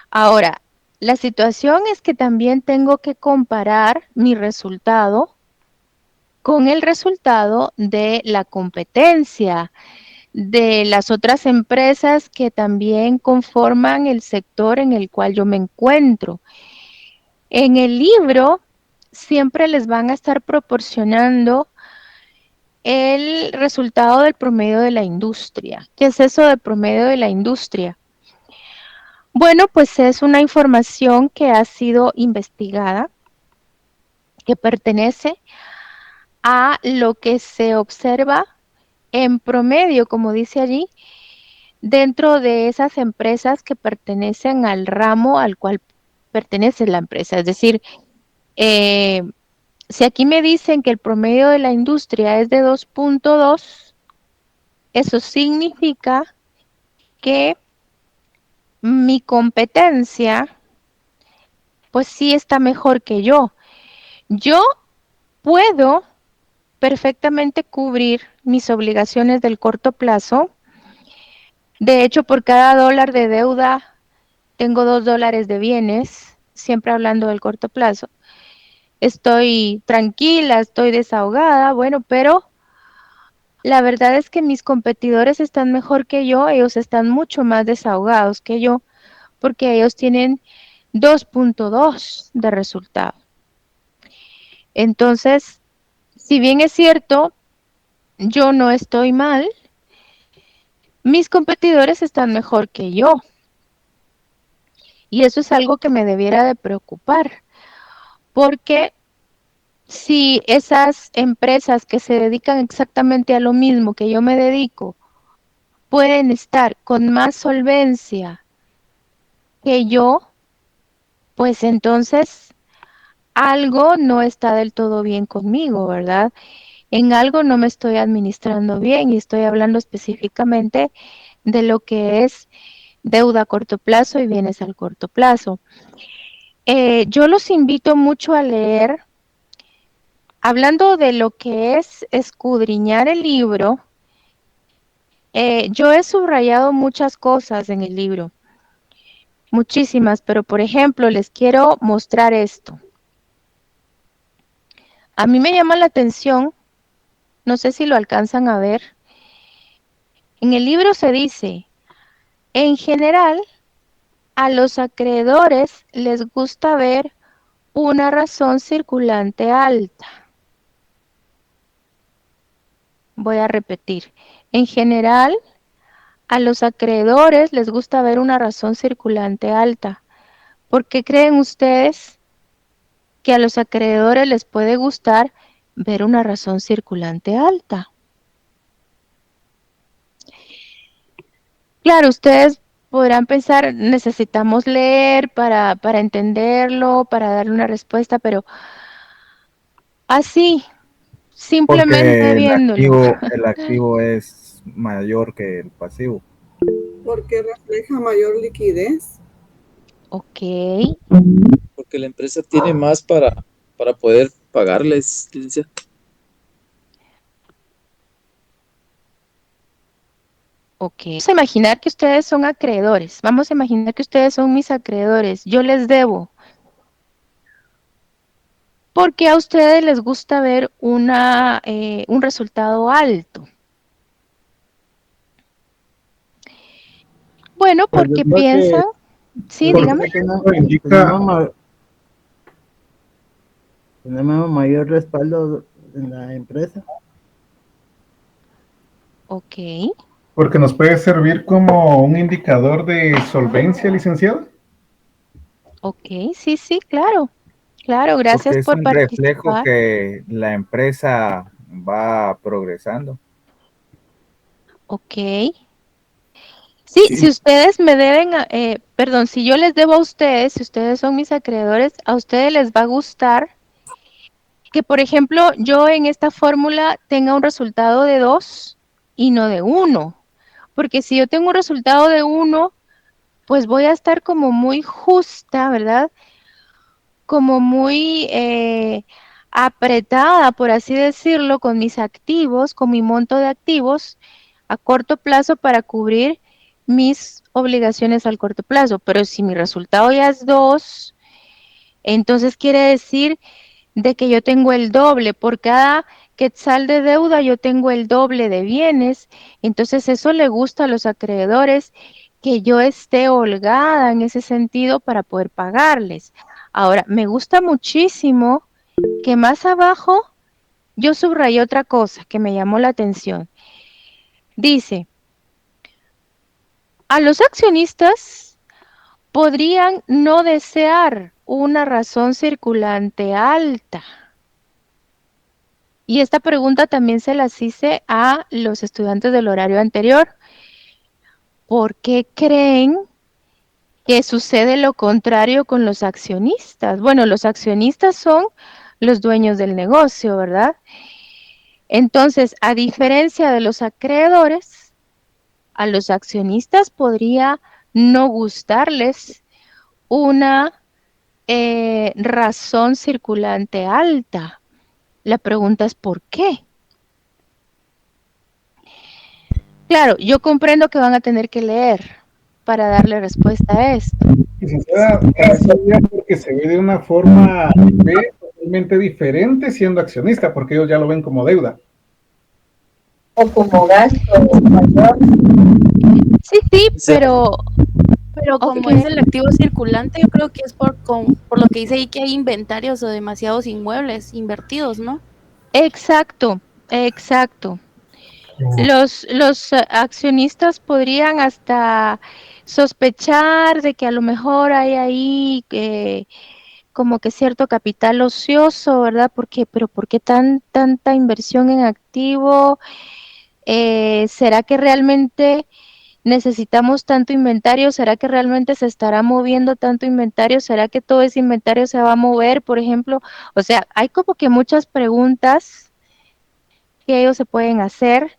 Ahora, la situación es que también tengo que comparar mi resultado con el resultado de la competencia, de las otras empresas que también conforman el sector en el cual yo me encuentro. En el libro siempre les van a estar proporcionando el resultado del promedio de la industria. ¿Qué es eso del promedio de la industria? Bueno, pues es una información que ha sido investigada, que pertenece a lo que se observa en promedio, como dice allí, dentro de esas empresas que pertenecen al ramo al cual pertenece la empresa. Es decir, si aquí me dicen que el promedio de la industria es de 2.2, eso significa que mi competencia, pues sí está mejor que yo. Yo puedo perfectamente cubrir mis obligaciones del corto plazo. De hecho, por cada dólar de deuda, tengo $2 de bienes, siempre hablando del corto plazo. Estoy tranquila, estoy desahogada, bueno, pero la verdad es que mis competidores están mejor que yo, ellos están mucho más desahogados que yo, porque ellos tienen 2.2 de resultado. Entonces, si bien es cierto, yo no estoy mal, mis competidores están mejor que yo. Y eso es algo que me debiera de preocupar, porque si esas empresas que se dedican exactamente a lo mismo que yo me dedico, pueden estar con más solvencia que yo, pues entonces algo no está del todo bien conmigo, ¿verdad? En algo no me estoy administrando bien y estoy hablando específicamente de lo que es deuda a corto plazo y bienes al corto plazo. Yo los invito mucho a leer, hablando de lo que es escudriñar el libro. Yo he subrayado muchas cosas en el libro, muchísimas, pero por ejemplo les quiero mostrar esto. A mí me llama la atención, no sé si lo alcanzan a ver, en el libro se dice, en general, a los acreedores les gusta ver una razón circulante alta. Voy a repetir. En general, a los acreedores les gusta ver una razón circulante alta. ¿Por qué creen ustedes que a los acreedores les puede gustar ver una razón circulante alta? Claro, ustedes podrán pensar, necesitamos leer para entenderlo, para darle una respuesta, pero así, simplemente Porque viéndolo. el activo es mayor que el pasivo. Porque refleja mayor liquidez. Ok, Porque la empresa tiene más para poder pagarles, licenciado. ok. Vamos a imaginar que ustedes son acreedores. Vamos a imaginar que ustedes son mis acreedores. Yo les debo. Porque a ustedes les gusta ver un resultado alto. Bueno, Pues yo porque creo que piensan, sí, yo dígame. creo que Eso indica, tenemos mayor respaldo en la empresa. Ok, porque nos puede servir como un indicador de solvencia, licenciado. ok, sí, sí, claro. Claro, gracias Porque es por un reflejo participar. que la empresa va progresando. Ok. Sí, Sí. si ustedes me deben, perdón, si yo les debo a ustedes, si ustedes son mis acreedores, a ustedes les va a gustar que, por ejemplo, yo en esta fórmula tenga un resultado de 2 y no de 1. Porque si yo tengo un resultado de 1, pues voy a estar como muy justa, ¿verdad? Como muy apretada, por así decirlo, con mis activos, con mi monto de activos a corto plazo para cubrir mis obligaciones al corto plazo. Pero si mi resultado ya es 2, entonces quiere decir de que yo tengo el doble. Por cada quetzal de deuda, yo tengo el doble de bienes. Entonces eso le gusta a los acreedores, que yo esté holgada en ese sentido para poder pagarles. Ahora, me gusta muchísimo que más abajo yo subrayé otra cosa que me llamó la atención. Dice, a los accionistas podrían no desear una razón circulante alta. Y esta pregunta también se las hice a los estudiantes del horario anterior. ¿Por qué creen que sucede lo contrario con los accionistas? Bueno, los accionistas son los dueños del negocio, ¿verdad? Entonces, a diferencia de los acreedores, a los accionistas podría no gustarles una razón circulante alta. La pregunta es ¿por qué? Claro, yo comprendo que van a tener que leer para darle respuesta a esto. Licenciada, también sería porque se ve de una forma totalmente diferente siendo accionista, porque ellos ya lo ven como deuda. O como gasto mayor. Sí, pero Como ok. es el activo circulante, yo creo que es por lo que dice ahí que hay inventarios o demasiados inmuebles invertidos, ¿no? Exacto. Los accionistas podrían hasta sospechar de que a lo mejor hay ahí como que cierto capital ocioso, ¿verdad? Pero ¿por qué tanta inversión en activo? ¿Será que realmente necesitamos tanto inventario? ¿Será que realmente se estará moviendo tanto inventario? ¿Será que todo ese inventario se va a mover, por ejemplo? O sea, hay como que muchas preguntas que ellos se pueden hacer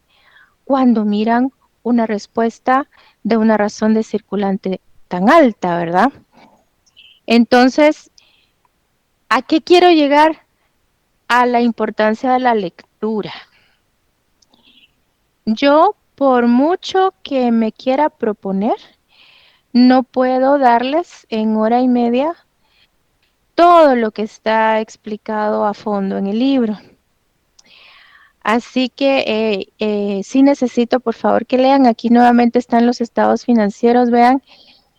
cuando miran una respuesta de una razón de circulante tan alta, ¿verdad? Entonces, ¿a qué quiero llegar? A la importancia de la lectura. Yo, por mucho que me quiera proponer, no puedo darles en hora y media todo lo que está explicado a fondo en el libro. Así que sí necesito, por favor, que lean. Aquí nuevamente están los estados financieros. Vean,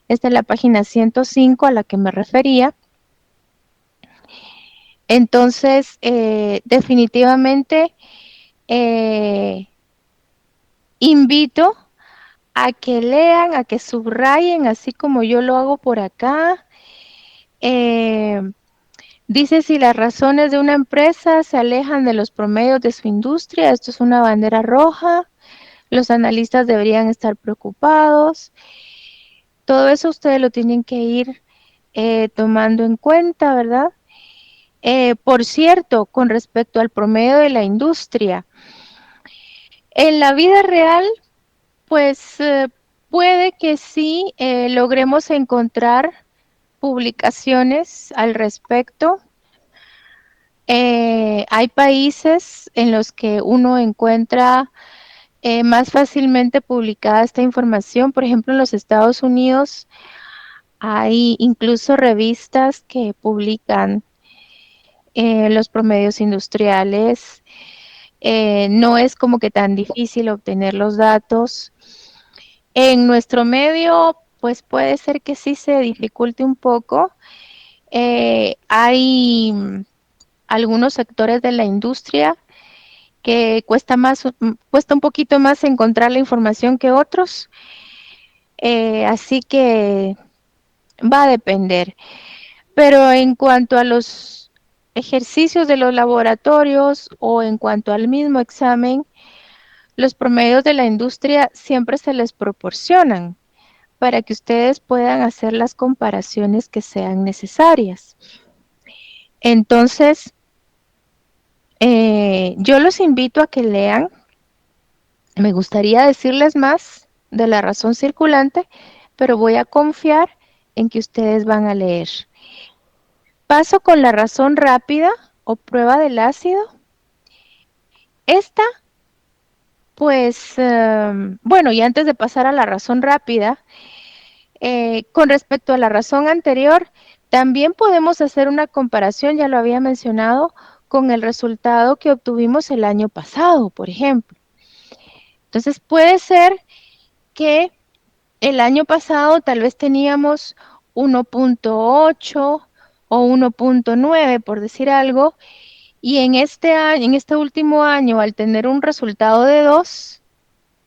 esta es la página 105 a la que me refería. Entonces, definitivamente invito a que lean, a que subrayen, así como yo lo hago por acá. Dice, si las razones de una empresa se alejan de los promedios de su industria, esto es una bandera roja, los analistas deberían estar preocupados. Todo eso ustedes lo tienen que ir tomando en cuenta, ¿verdad? Por cierto, con respecto al promedio de la industria, en la vida real, pues puede que sí logremos encontrar publicaciones al respecto. Hay países en los que uno encuentra más fácilmente publicada esta información. Por ejemplo, en los Estados Unidos hay incluso revistas que publican los promedios industriales. No es como que tan difícil obtener los datos. En nuestro medio, pues puede ser que sí se dificulte un poco. Hay algunos sectores de la industria que cuesta un poquito más encontrar la información que otros. Así que va a depender. Pero en cuanto a los ejercicios de los laboratorios o en cuanto al mismo examen, los promedios de la industria siempre se les proporcionan para que ustedes puedan hacer las comparaciones que sean necesarias. Entonces, yo los invito a que lean. Me gustaría decirles más de la razón circulante, pero voy a confiar en que ustedes van a leer. Paso con la razón rápida o prueba del ácido. Esta, pues, bueno, y antes de pasar a la razón rápida, con respecto a la razón anterior, también podemos hacer una comparación, ya lo había mencionado, con el resultado que obtuvimos el año pasado, por ejemplo. Entonces, puede ser que el año pasado tal vez teníamos 1.8 o 1.9, por decir algo, y en este año, en este último año, al tener un resultado de 2,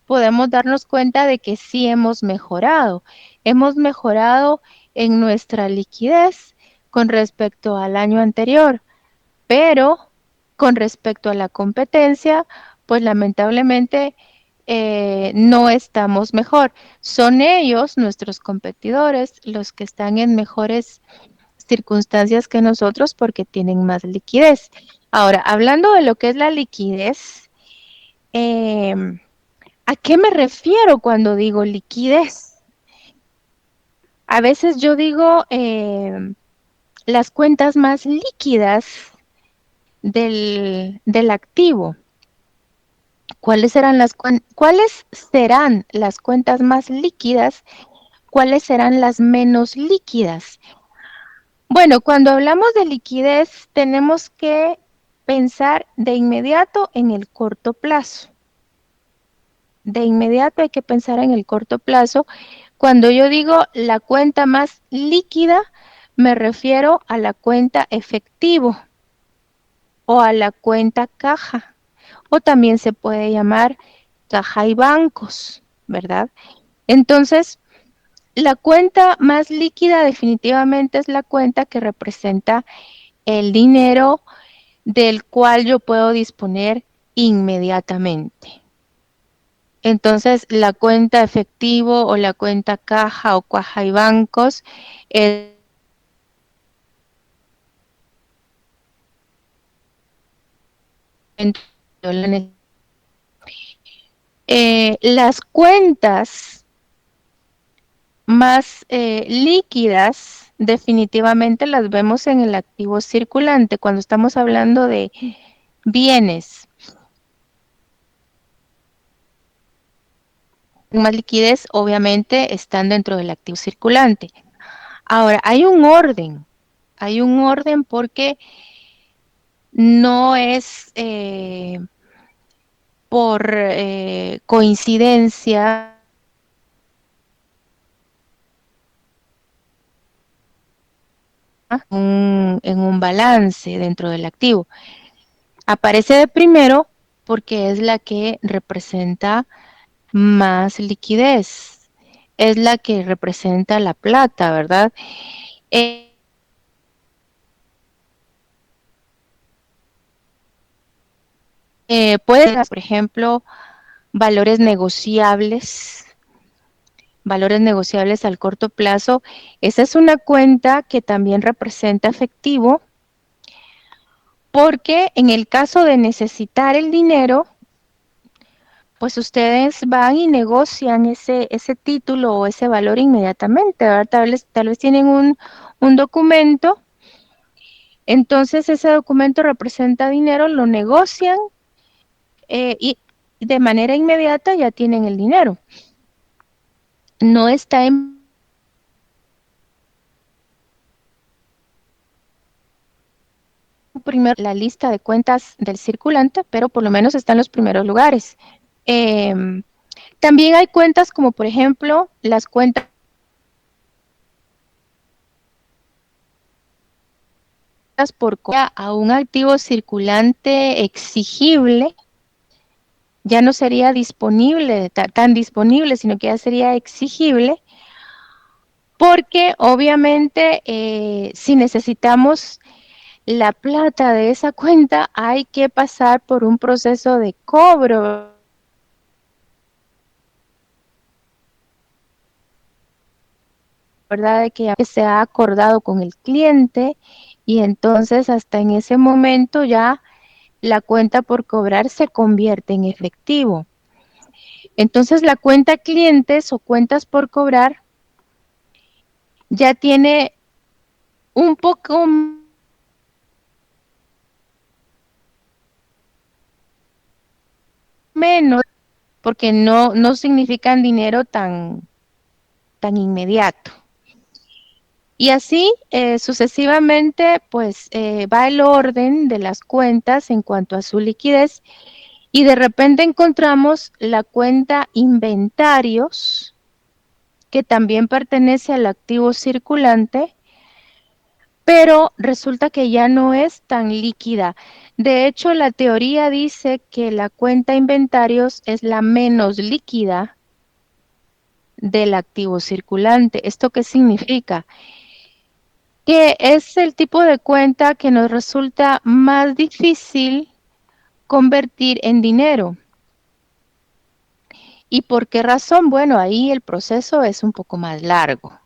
podemos darnos cuenta de que sí hemos mejorado. Hemos mejorado en nuestra liquidez con respecto al año anterior, pero con respecto a la competencia, pues lamentablemente no estamos mejor. Son ellos, nuestros competidores, los que están en mejores circunstancias que nosotros porque tienen más liquidez. Ahora, hablando de lo que es la liquidez, ¿a qué me refiero cuando digo liquidez? A veces yo digo las cuentas más líquidas del activo. ¿Cuáles serán las cuentas más líquidas? ¿Cuáles serán las menos líquidas? Bueno, cuando hablamos de liquidez, tenemos que pensar de inmediato en el corto plazo. De inmediato hay que pensar en el corto plazo. Cuando yo digo la cuenta más líquida, me refiero a la cuenta efectivo o a la cuenta caja, o también se puede llamar caja y bancos, ¿verdad? Entonces, la cuenta más líquida definitivamente es la cuenta que representa el dinero del cual yo puedo disponer inmediatamente. Entonces, la cuenta efectivo o la cuenta caja o caja y bancos es las cuentas más líquidas definitivamente las vemos en el activo circulante cuando estamos hablando de bienes. Más liquidez obviamente están dentro del activo circulante. Ahora, hay un orden porque no es por coincidencia en un balance dentro del activo. Aparece de primero porque es la que representa más liquidez, es la que representa la plata, ¿verdad? Puede ser, por ejemplo, valores negociables al corto plazo. Esa es una cuenta que también representa efectivo, porque en el caso de necesitar el dinero, pues ustedes van y negocian ese título o ese valor inmediatamente, ¿verdad? Tal vez tienen un documento, entonces ese documento representa dinero, lo negocian y de manera inmediata ya tienen el dinero. No está en la lista de cuentas del circulante, pero por lo menos está en los primeros lugares. También hay cuentas como por ejemplo las cuentas por a un activo circulante exigible, ya no sería disponible, tan disponible, sino que ya sería exigible, porque obviamente si necesitamos la plata de esa cuenta, hay que pasar por un proceso de cobro, ¿verdad? De que ya se ha acordado con el cliente y entonces hasta en ese momento ya la cuenta por cobrar se convierte en efectivo. Entonces la cuenta clientes o cuentas por cobrar ya tiene un poco menos, porque no significan dinero tan inmediato. Y así sucesivamente, pues va el orden de las cuentas en cuanto a su liquidez y de repente encontramos la cuenta inventarios, que también pertenece al activo circulante, pero resulta que ya no es tan líquida. De hecho, la teoría dice que la cuenta inventarios es la menos líquida del activo circulante. ¿Esto qué significa? Que es el tipo de cuenta que nos resulta más difícil convertir en dinero. ¿Y por qué razón? Bueno, ahí el proceso es un poco más largo.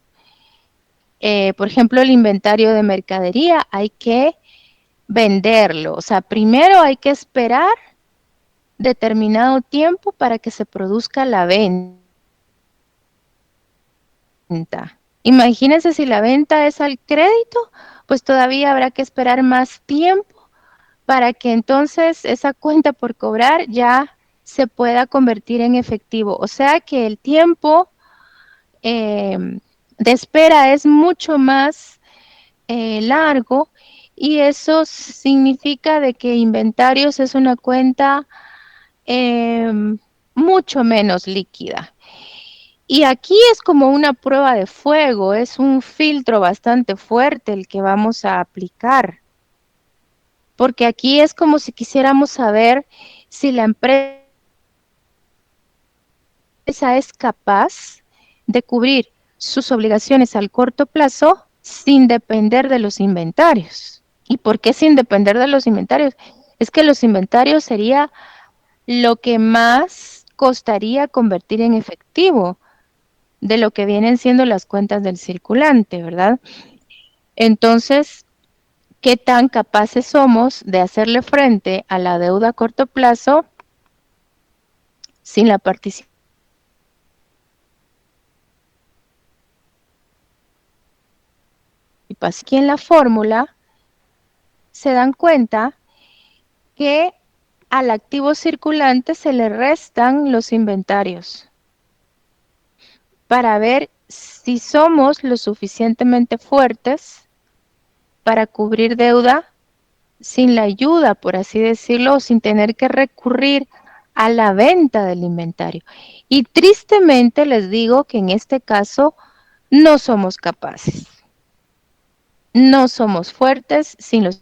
Por ejemplo, el inventario de mercadería hay que venderlo. O sea, primero hay que esperar determinado tiempo para que se produzca la venta. Imagínense si la venta es al crédito, pues todavía habrá que esperar más tiempo para que entonces esa cuenta por cobrar ya se pueda convertir en efectivo. O sea que el tiempo de espera es mucho más largo y eso significa de que inventarios es una cuenta mucho menos líquida. Y aquí es como una prueba de fuego, es un filtro bastante fuerte el que vamos a aplicar, porque aquí es como si quisiéramos saber si la empresa es capaz de cubrir sus obligaciones al corto plazo sin depender de los inventarios. ¿Y por qué sin depender de los inventarios? Es que los inventarios sería lo que más costaría convertir en efectivo de lo que vienen siendo las cuentas del circulante, ¿verdad? Entonces, ¿qué tan capaces somos de hacerle frente a la deuda a corto plazo sin la participación? Aquí en la fórmula se dan cuenta que al activo circulante se le restan los inventarios para ver si somos lo suficientemente fuertes para cubrir deuda sin la ayuda, por así decirlo, o sin tener que recurrir a la venta del inventario. Y tristemente les digo que en este caso no somos capaces. No somos fuertes sin los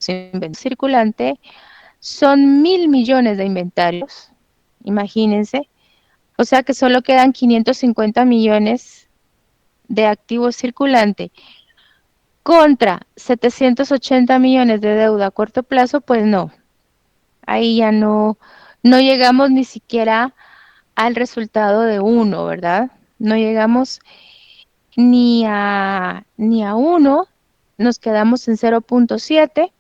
inventarios circulante. Son 1.000 millones de inventarios, imagínense. O sea que solo quedan 550 millones de activos circulante contra 780 millones de deuda a corto plazo, pues no. Ahí ya no llegamos ni siquiera al resultado de 1, ¿verdad? No llegamos ni a 1, nos quedamos en 0.7.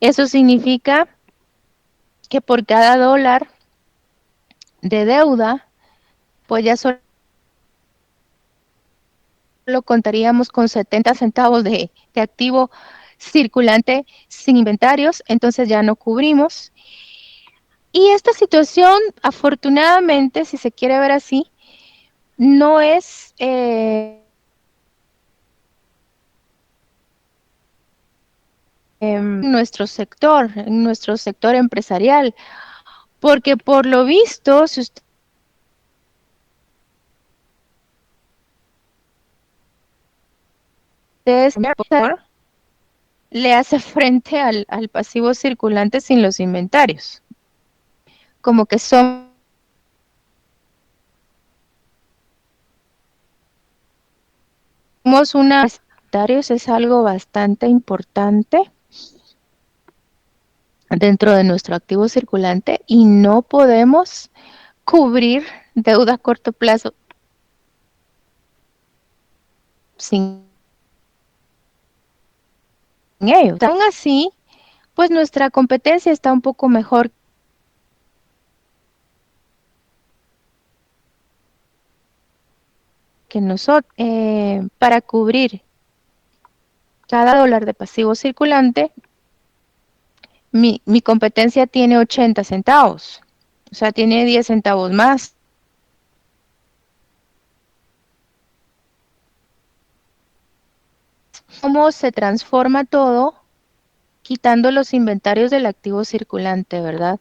Eso significa que por cada dólar de deuda, pues ya solo contaríamos con 70 centavos de activo circulante sin inventarios, entonces ya no cubrimos. Y esta situación, afortunadamente, si se quiere ver así, no es en nuestro sector empresarial, porque por lo visto, si ustedes le hace frente al pasivo circulante sin los inventarios, como que somos inventarios es algo bastante importante dentro de nuestro activo circulante y no podemos cubrir deuda a corto plazo sin ellos. Aún así, pues nuestra competencia está un poco mejor que nosotros. Para cubrir cada dólar de pasivo circulante, mi competencia tiene 80 centavos, o sea, tiene 10 centavos más. ¿Cómo se transforma todo? Quitando los inventarios del activo circulante, ¿verdad?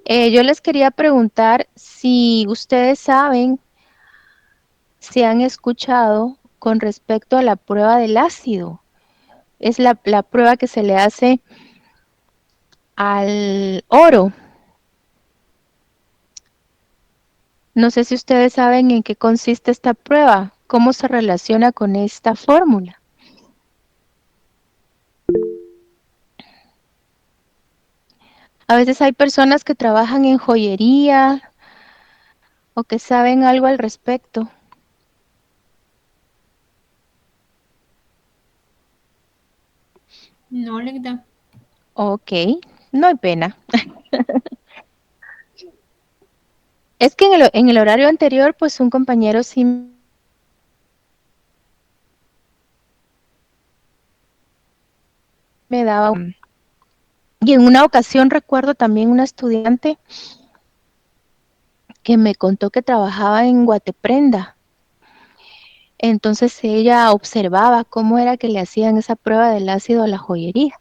Yo les quería preguntar si ustedes saben, si han escuchado con respecto a la prueba del ácido. Es la prueba que se le hace al oro. No sé si ustedes saben en qué consiste esta prueba, cómo se relaciona con esta fórmula. A veces hay personas que trabajan en joyería o que saben algo al respecto. No, Legda. Ok, no hay pena. Es que en el horario anterior, pues un compañero sí me daba. Y en una ocasión recuerdo también una estudiante que me contó que trabajaba en Guateprenda. Entonces ella observaba cómo era que le hacían esa prueba del ácido a la joyería.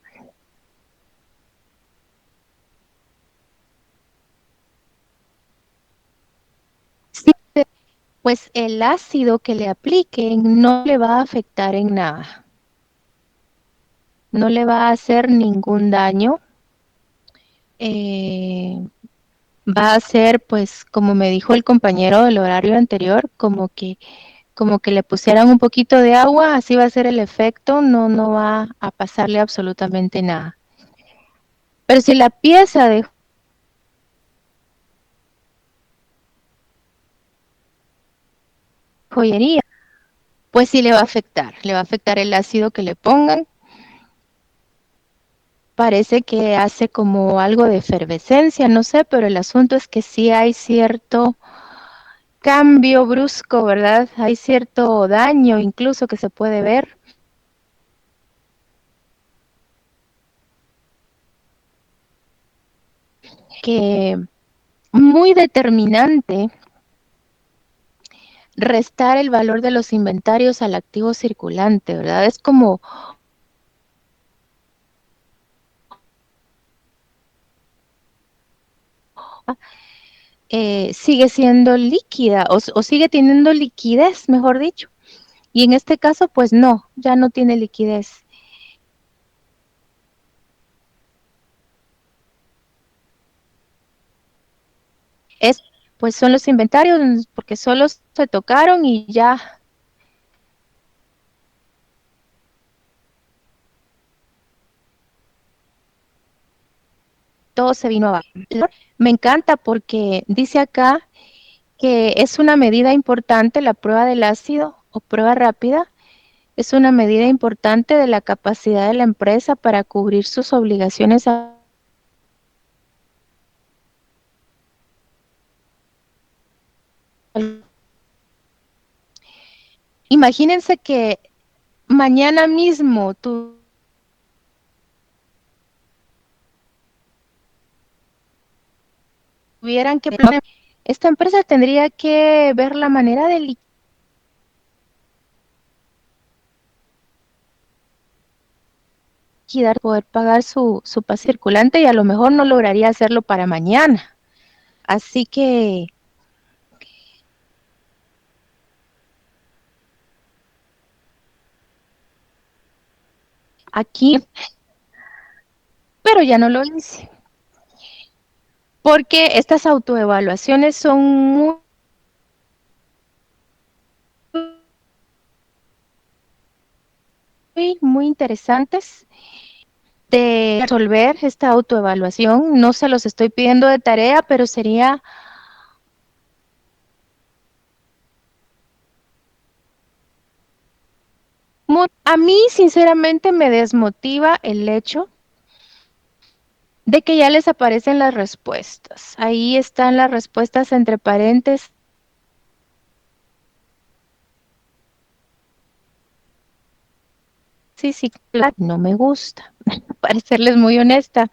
Sí, pues el ácido que le apliquen no le va a afectar en nada. No le va a hacer ningún daño. Va a ser, pues, como me dijo el compañero del horario anterior, como que le pusieran un poquito de agua, así va a ser el efecto, no va a pasarle absolutamente nada. Pero si la pieza de joyería, pues sí le va a afectar el ácido que le pongan. Parece que hace como algo de efervescencia, no sé, pero el asunto es que sí hay cierto cambio brusco, ¿verdad? Hay cierto daño incluso que se puede ver. Que muy determinante restar el valor de los inventarios al activo circulante, ¿verdad? Es como sigue siendo líquida o sigue teniendo liquidez, mejor dicho. Y en este caso, pues no, ya no tiene liquidez. Es, pues son los inventarios, porque solo se tocaron y ya todo se vino abajo. Me encanta porque dice acá que es una medida importante la prueba del ácido o prueba rápida. Es una medida importante de la capacidad de la empresa para cubrir sus obligaciones. Imagínense que mañana mismo tuvieran que... Esta empresa tendría que ver la manera de liquidar, poder pagar su pase circulante y a lo mejor no lograría hacerlo para mañana. Así que aquí, pero ya no lo hice. Porque estas autoevaluaciones son muy interesantes de resolver esta autoevaluación. No se los estoy pidiendo de tarea, pero sería a mí, sinceramente, me desmotiva el hecho de que ya les aparecen las respuestas. Ahí están las respuestas entre paréntesis. Sí, sí, claro, no me gusta, para serles muy honesta.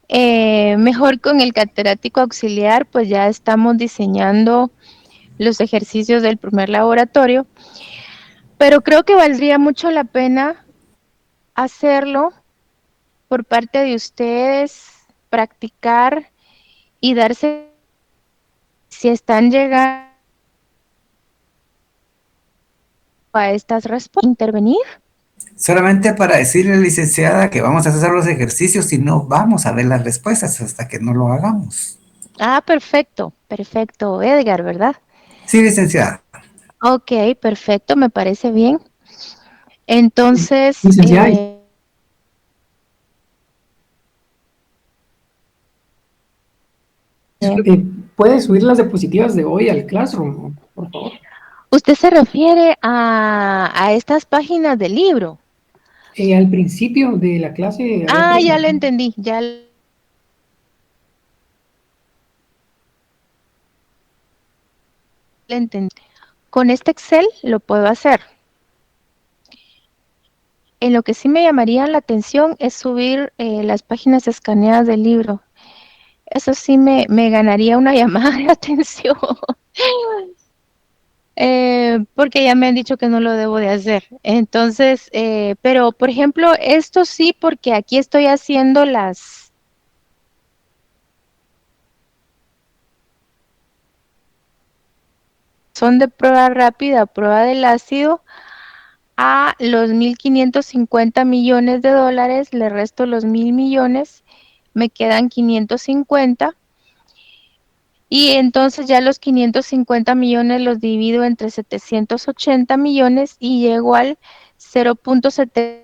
Mejor con el catedrático auxiliar, pues ya estamos diseñando los ejercicios del primer laboratorio, pero creo que valdría mucho la pena hacerlo por parte de ustedes, practicar y darse, si están llegando a estas respuestas, intervenir. Solamente para decirle, licenciada, que vamos a hacer los ejercicios y no vamos a ver las respuestas hasta que no lo hagamos. Ah, perfecto, perfecto, Edgar, ¿verdad? Sí, licenciada. Ok, perfecto, me parece bien. Entonces, Licenciada, ¿puede subir las diapositivas de hoy al Classroom, por favor? ¿usted se refiere a estas páginas del libro? Al principio de la clase. Ah, ya lo entendí, ya lo entendí. Con este Excel lo puedo hacer. En lo que sí me llamaría la atención es subir las páginas escaneadas del libro. Eso sí me ganaría una llamada de atención. Porque ya me han dicho que no lo debo de hacer. Entonces, pero por ejemplo, esto sí, porque aquí estoy haciendo son de prueba rápida, prueba del ácido, a los 1.550 millones de dólares, le resto los 1.000 millones, me quedan 550. Y entonces ya los 550 millones los divido entre 780 millones y llego al 0.7.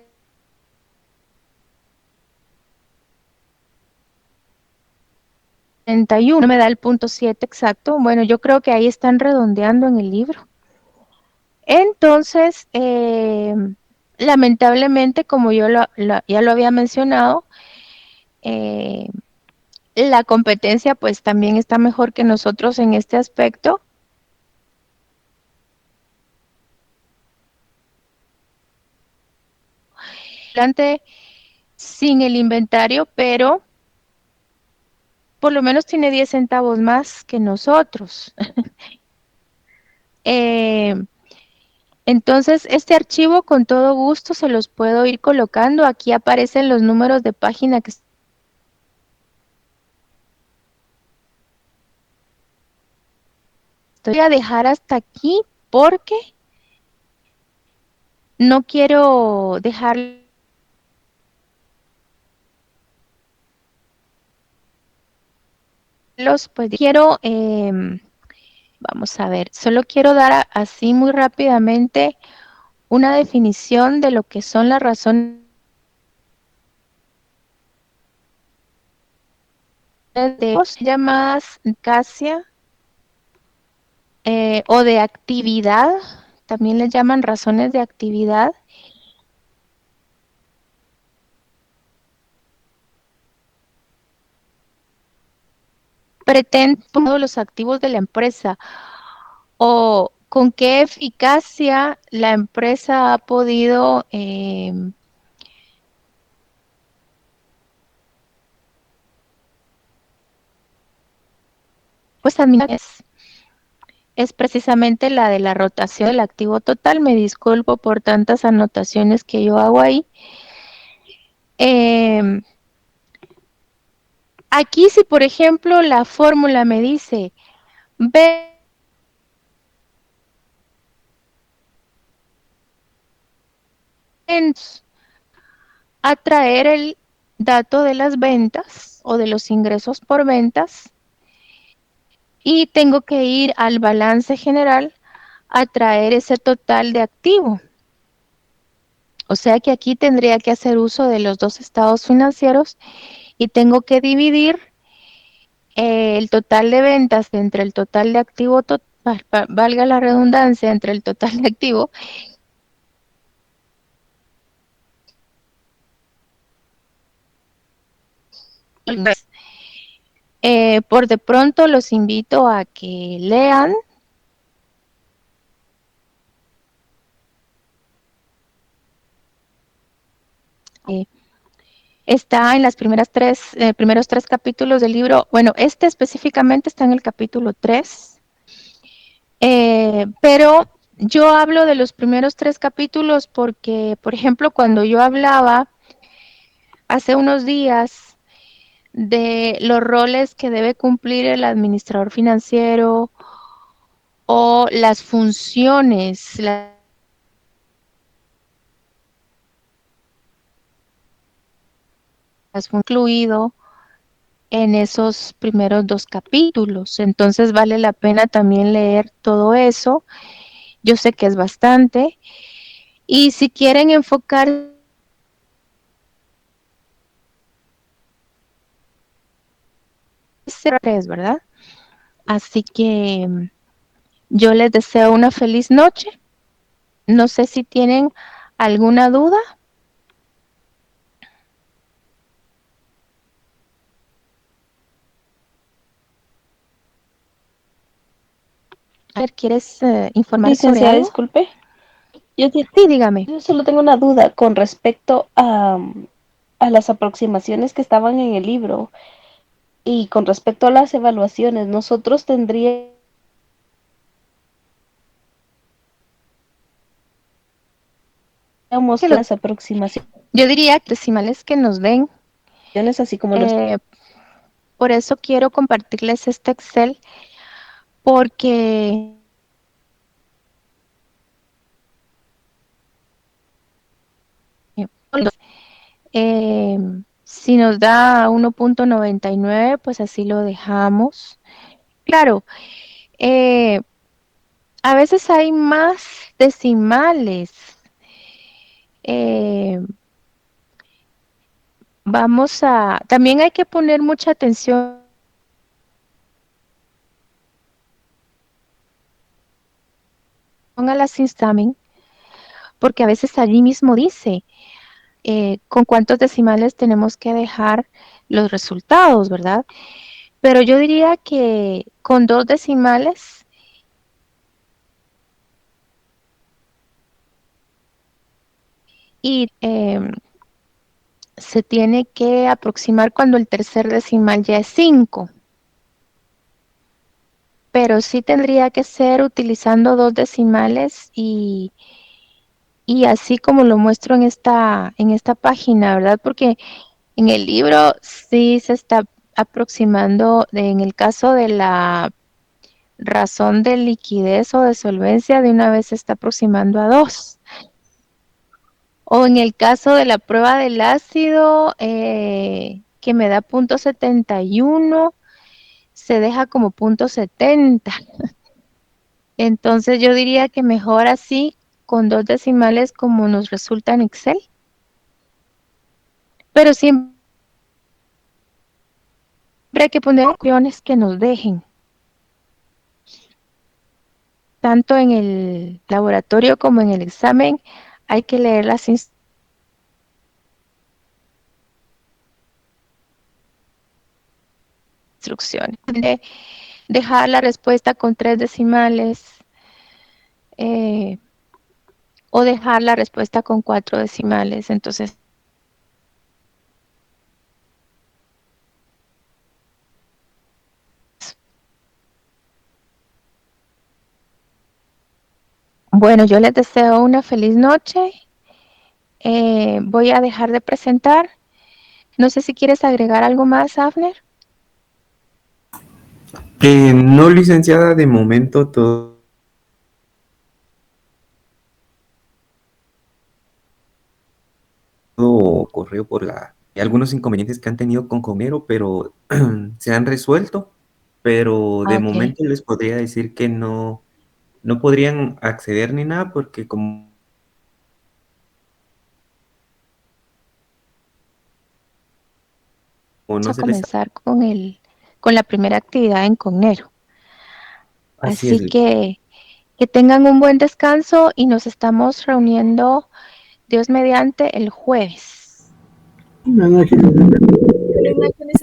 Me da el 0.7 exacto. Bueno, yo creo que ahí están redondeando en el libro. Entonces, lamentablemente, como yo ya lo había mencionado, la competencia pues también está mejor que nosotros en este aspecto. Sin el inventario, pero por lo menos tiene 10 centavos más que nosotros. Entonces, este archivo con todo gusto se los puedo ir colocando. Aquí aparecen los números de página que estoy a dejar hasta aquí porque no quiero dejar pues quiero, vamos a ver, solo quiero dar así muy rápidamente una definición de lo que son las razones de llamadas CASIA o de actividad, también les llaman razones de actividad. Pretende todos los activos de la empresa o con qué eficacia la empresa ha podido pues administrar. Es precisamente la de la rotación del activo total. Me disculpo por tantas anotaciones que yo hago ahí. Aquí si por ejemplo la fórmula me dice B a traer el dato de las ventas o de los ingresos por ventas y tengo que ir al balance general a traer ese total de activo O sea que aquí tendría que hacer uso de los dos estados financieros y tengo que dividir el total de ventas entre el total de activo, valga la redundancia, entre el total de activo. Por de pronto los invito a que lean está en las primeros tres capítulos del libro. Bueno, este específicamente está en el capítulo 3, pero yo hablo de los primeros 3 capítulos porque, por ejemplo, cuando yo hablaba hace unos días de los roles que debe cumplir el administrador financiero o las funciones, las incluido en esos primeros 2 capítulos. Entonces vale la pena también leer todo eso. Yo sé que es bastante. Y si quieren enfocar es ¿verdad? Así que yo les deseo una feliz noche. No sé si tienen alguna duda. A ver, ¿quieres informar sobre Licenciada, algo? disculpe. Sí, dígame. Yo solo tengo una duda con respecto a las aproximaciones que estaban en el libro y con respecto a las evaluaciones. Nosotros tendríamos las aproximaciones, Yo diría que decimales que nos den. así como los... Por eso quiero compartirles este Excel, porque si nos da 1.99, pues así lo dejamos. Claro, a veces hay más decimales. También hay que poner mucha atención a las instamen, porque a veces allí mismo dice con cuántos decimales tenemos que dejar los resultados, ¿verdad? Pero yo diría que con 2 decimales y se tiene que aproximar cuando el tercer decimal ya es 5. Pero sí tendría que ser utilizando 2 decimales y así como lo muestro en esta página, ¿verdad? Porque en el libro sí se está aproximando, en el caso de la razón de liquidez o de solvencia, de una vez se está aproximando a 2. O en el caso de la prueba del ácido, que me da 0.71, se deja como 0.70. Entonces yo diría que mejor así, con 2 decimales como nos resulta en Excel. Pero siempre hay que poner opciones que nos dejen. Tanto en el laboratorio como en el examen, hay que leer las instrucciones. Dejar la respuesta con 3 decimales o dejar la respuesta con 4 decimales. Entonces, bueno, yo les deseo una feliz noche. Voy a dejar de presentar. No sé si quieres agregar algo más, Afner. No, licenciada, de momento todo ocurrió por algunos inconvenientes que han tenido con Comero, pero se han resuelto. Pero de Ok. momento les podría decir que no podrían acceder ni nada porque como ¿O no Vamos a se les... comenzar con la primera actividad en Cognero. Así Así es. que tengan un buen descanso y nos estamos reuniendo, Dios mediante, el jueves. Buenas noches. Buenas noches.